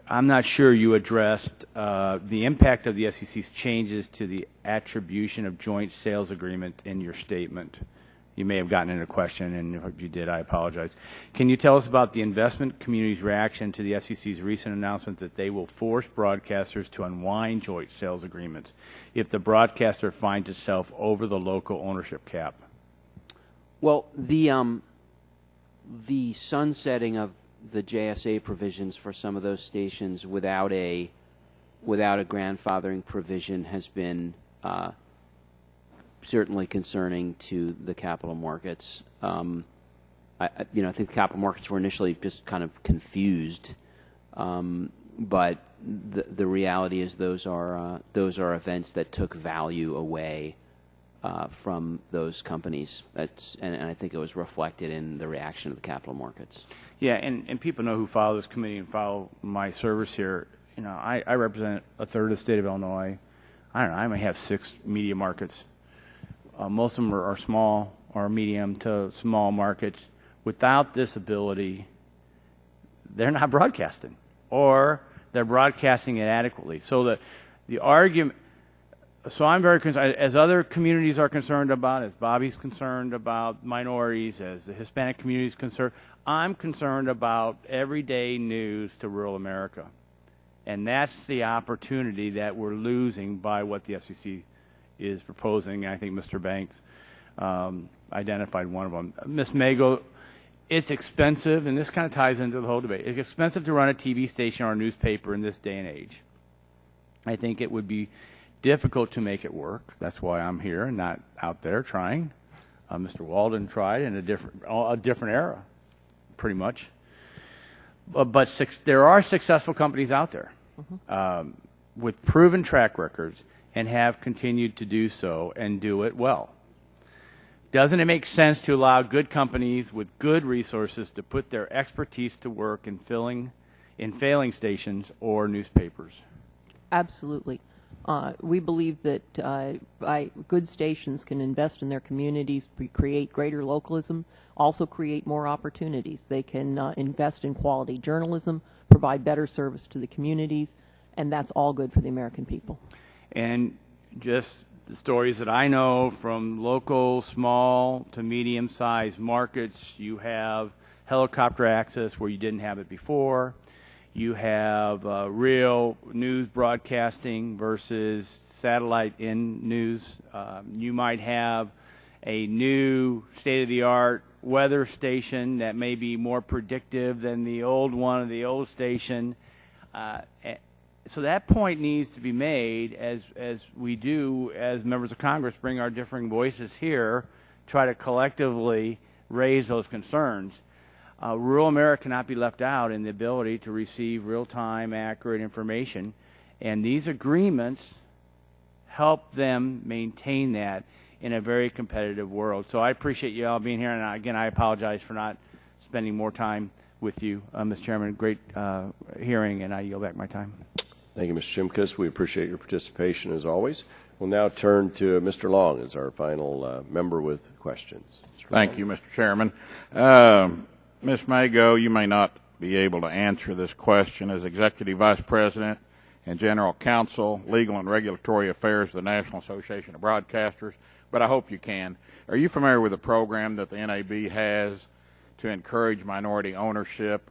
I'm not sure you addressed the impact of the FCC's changes to the attribution of joint sales agreement in your statement. You may have gotten in a question, and if you did, I apologize. Can you tell us about the investment community's reaction to the FCC's recent announcement that they will force broadcasters to unwind joint sales agreements if the broadcaster finds itself over the local ownership cap? Well, the sunsetting of the JSA provisions for some of those stations without a grandfathering provision has been certainly concerning to the capital markets. I think the capital markets were initially just kind of confused, but the reality is those are events that took value away from those companies. And I think it was reflected in the reaction of the capital markets. Yeah, and people know who follow this committee and follow my service here. You know, I represent a third of the state of Illinois. I don't know, I may have 6 media markets. Most of them are small or medium to small markets. Without this ability, they're not broadcasting, or they're broadcasting inadequately. So the argument. So I'm very concerned, as other communities are concerned about, as Bobby's concerned about minorities, as the Hispanic community is concerned, I'm concerned about everyday news to rural America. And that's the opportunity that we're losing by what the FCC is proposing. I think Mr. Banks identified one of them. Ms. Mago, it's expensive, and this kind of ties into the whole debate. It's expensive to run a TV station or a newspaper in this day and age. I think it would be difficult to make it work. That's why I'm here and not out there trying. Mr. Walden tried in a different era, pretty much. But there are successful companies out there with proven track records and have continued to do so and do it well. Doesn't it make sense to allow good companies with good resources to put their expertise to work in failing stations or newspapers? Absolutely. We believe that good stations can invest in their communities, create greater localism, also create more opportunities. They can invest in quality journalism, provide better service to the communities, and that's all good for the American people. And just the stories that I know from local, small to medium-sized markets, you have helicopter access where you didn't have it before. You have real news broadcasting versus satellite in news. You might have a new state-of-the-art weather station that may be more predictive than the old one or the old station. So that point needs to be made as we do as members of Congress bring our differing voices here, try to collectively raise those concerns. Rural America cannot be left out in the ability to receive real-time, accurate information, and these agreements help them maintain that in a very competitive world. So I appreciate you all being here, and again, I apologize for not spending more time with you, Mr. Chairman. Great hearing, and I yield back my time. Thank you, Mr. Shimkus. We appreciate your participation as always. We'll now turn to Mr. Long as our final member with questions. Thank you, Mr. Chairman. Ms. Mago, you may not be able to answer this question. As Executive Vice President and General Counsel, Legal and Regulatory Affairs of the National Association of Broadcasters, but I hope you can. Are you familiar with the program that the NAB has to encourage minority ownership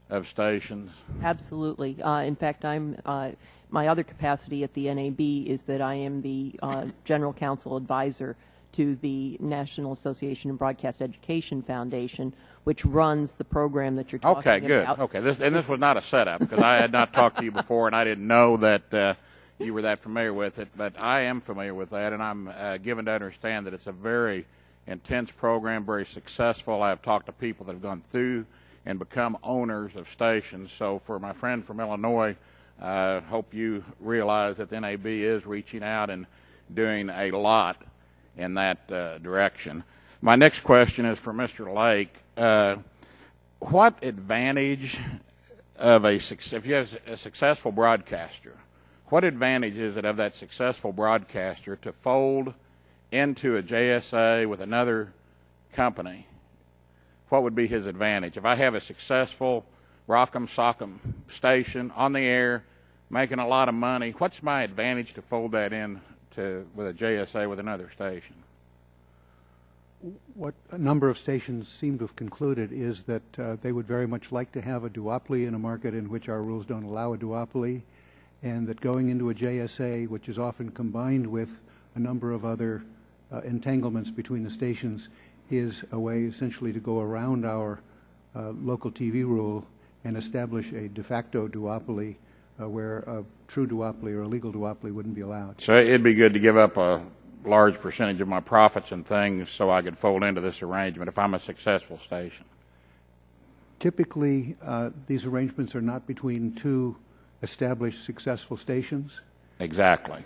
of stations? Absolutely. In fact, my other capacity at the NAB is that I am the General Counsel Advisor to the National Association of Broadcast Education Foundation, which runs the program that you're talking about. Okay, good. Okay, this was not a setup, because I had not talked to you before, and I didn't know that you were that familiar with it, but I am familiar with that, and I'm given to understand that it's a very intense program, very successful. I've talked to people that have gone through and become owners of stations. So for my friend from Illinois, I hope you realize that the NAB is reaching out and doing a lot in that direction. My next question is for Mr. Lake. What advantage of if you have a successful broadcaster, what advantage is it of that successful broadcaster to fold into a JSA with another company? What would be his advantage? If I have a successful Rock'em Sock'em station on the air, making a lot of money, what's my advantage to fold that in with a JSA with another station? What a number of stations seem to have concluded is that they would very much like to have a duopoly in a market in which our rules don't allow a duopoly, and that going into a JSA, which is often combined with a number of other entanglements between the stations, is a way essentially to go around our local TV rule and establish a de facto duopoly where a true duopoly or a legal duopoly wouldn't be allowed. So it'd be good to give up a large percentage of my profits and things so I could fold into this arrangement if I'm a successful station. Typically, these arrangements are not between two established successful stations. Exactly.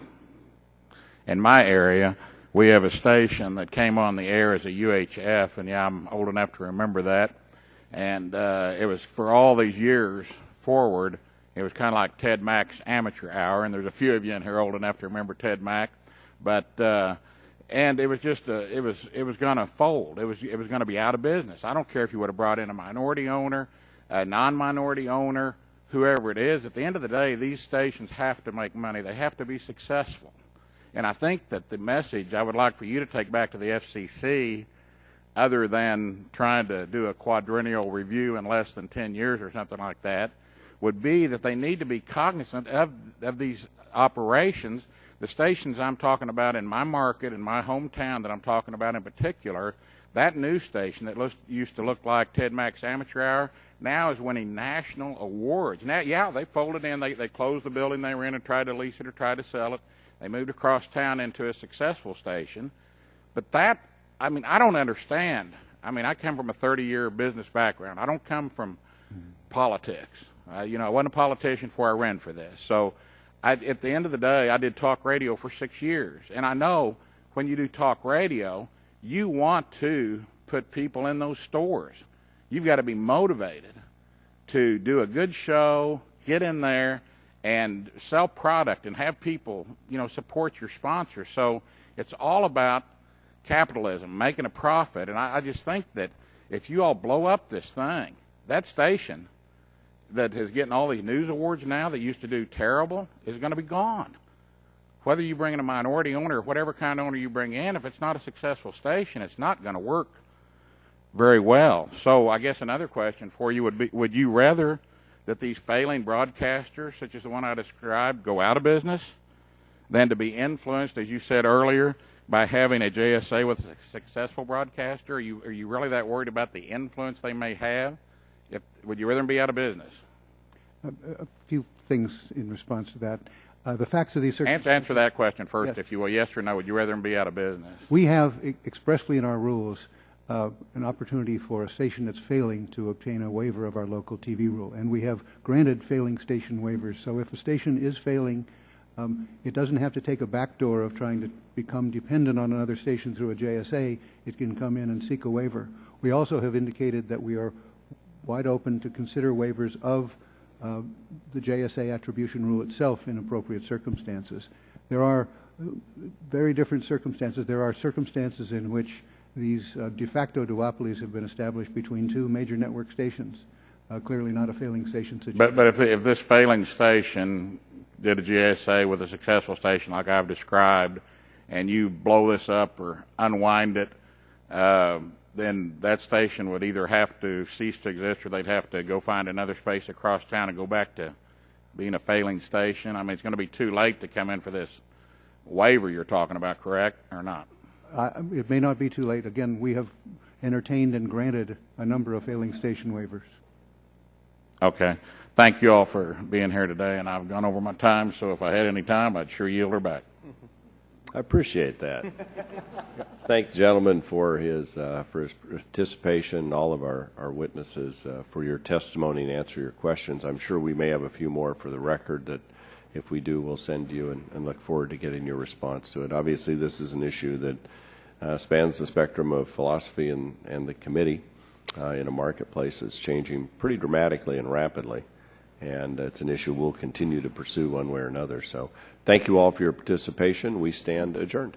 In my area, we have a station that came on the air as a UHF, and yeah, I'm old enough to remember that. And it was for all these years forward, it was kind of like Ted Mack's Amateur Hour, and there's a few of you in here old enough to remember Ted Mack. But and it was just it was going to fold. It was going to be out of business. I don't care if you would have brought in a minority owner, a non-minority owner, whoever it is. At the end of the day, these stations have to make money. They have to be successful. And I think that the message I would like for you to take back to the FCC, other than trying to do a quadrennial review in less than 10 years or something like that, would be that they need to be cognizant of these operations. The stations I'm talking about in my market, in my hometown that I'm talking about in particular, that news station that used to look like Ted Mack's Amateur Hour now is winning national awards. Now, yeah, they folded in. They closed the building they were in and tried to lease it or tried to sell it. They moved across town into a successful station. But that, I mean, I don't understand. I mean, I come from a 30-year business background. I don't come from politics. I wasn't a politician before I ran for this. So at the end of the day, I did talk radio for 6 years. And I know when you do talk radio, you want to put people in those stores. You've got to be motivated to do a good show, get in there, and sell product and have people, support your sponsors. So it's all about capitalism, making a profit. And I just think that if you all blow up this thing, that station that is getting all these news awards now that used to do terrible is going to be gone. Whether you bring in a minority owner or whatever kind of owner you bring in, if it's not a successful station, it's not going to work very well. So I guess another question for you would be, would you rather that these failing broadcasters, such as the one I described, go out of business than to be influenced, as you said earlier, by having a JSA with a successful broadcaster? Are you really that worried about the influence they may have? Would you rather them be out of business? A few things in response to that. The facts of these circumstances. Answer that question first, Yes. if you will. Yes or no, would you rather them be out of business? We have expressly in our rules an opportunity for a station that's failing to obtain a waiver of our local TV rule, and we have granted failing station waivers. So if a station is failing, it doesn't have to take a backdoor of trying to become dependent on another station through a JSA. It can come in and seek a waiver. We also have indicated that we are wide open to consider waivers of the JSA attribution rule itself in appropriate circumstances. There are very different circumstances. There are circumstances in which these de facto duopolies have been established between two major network stations, clearly not a failing station situation. But if this failing station did a GSA with a successful station like I've described, and you blow this up or unwind it, then that station would either have to cease to exist or they'd have to go find another space across town and go back to being a failing station. I mean, it's going to be too late to come in for this waiver you're talking about, correct, or not? It may not be too late. Again, we have entertained and granted a number of failing station waivers. Okay. Thank you all for being here today, and I've gone over my time, so if I had any time, I'd sure yield her back. I appreciate that. Thank the gentleman for his participation, all of our witnesses for your testimony and answer your questions. I'm sure we may have a few more for the record that if we do, we'll send you and look forward to getting your response to it. Obviously, this is an issue that spans the spectrum of philosophy and the committee in a marketplace that's changing pretty dramatically and rapidly. And it's an issue we'll continue to pursue one way or another. So thank you all for your participation. We stand adjourned.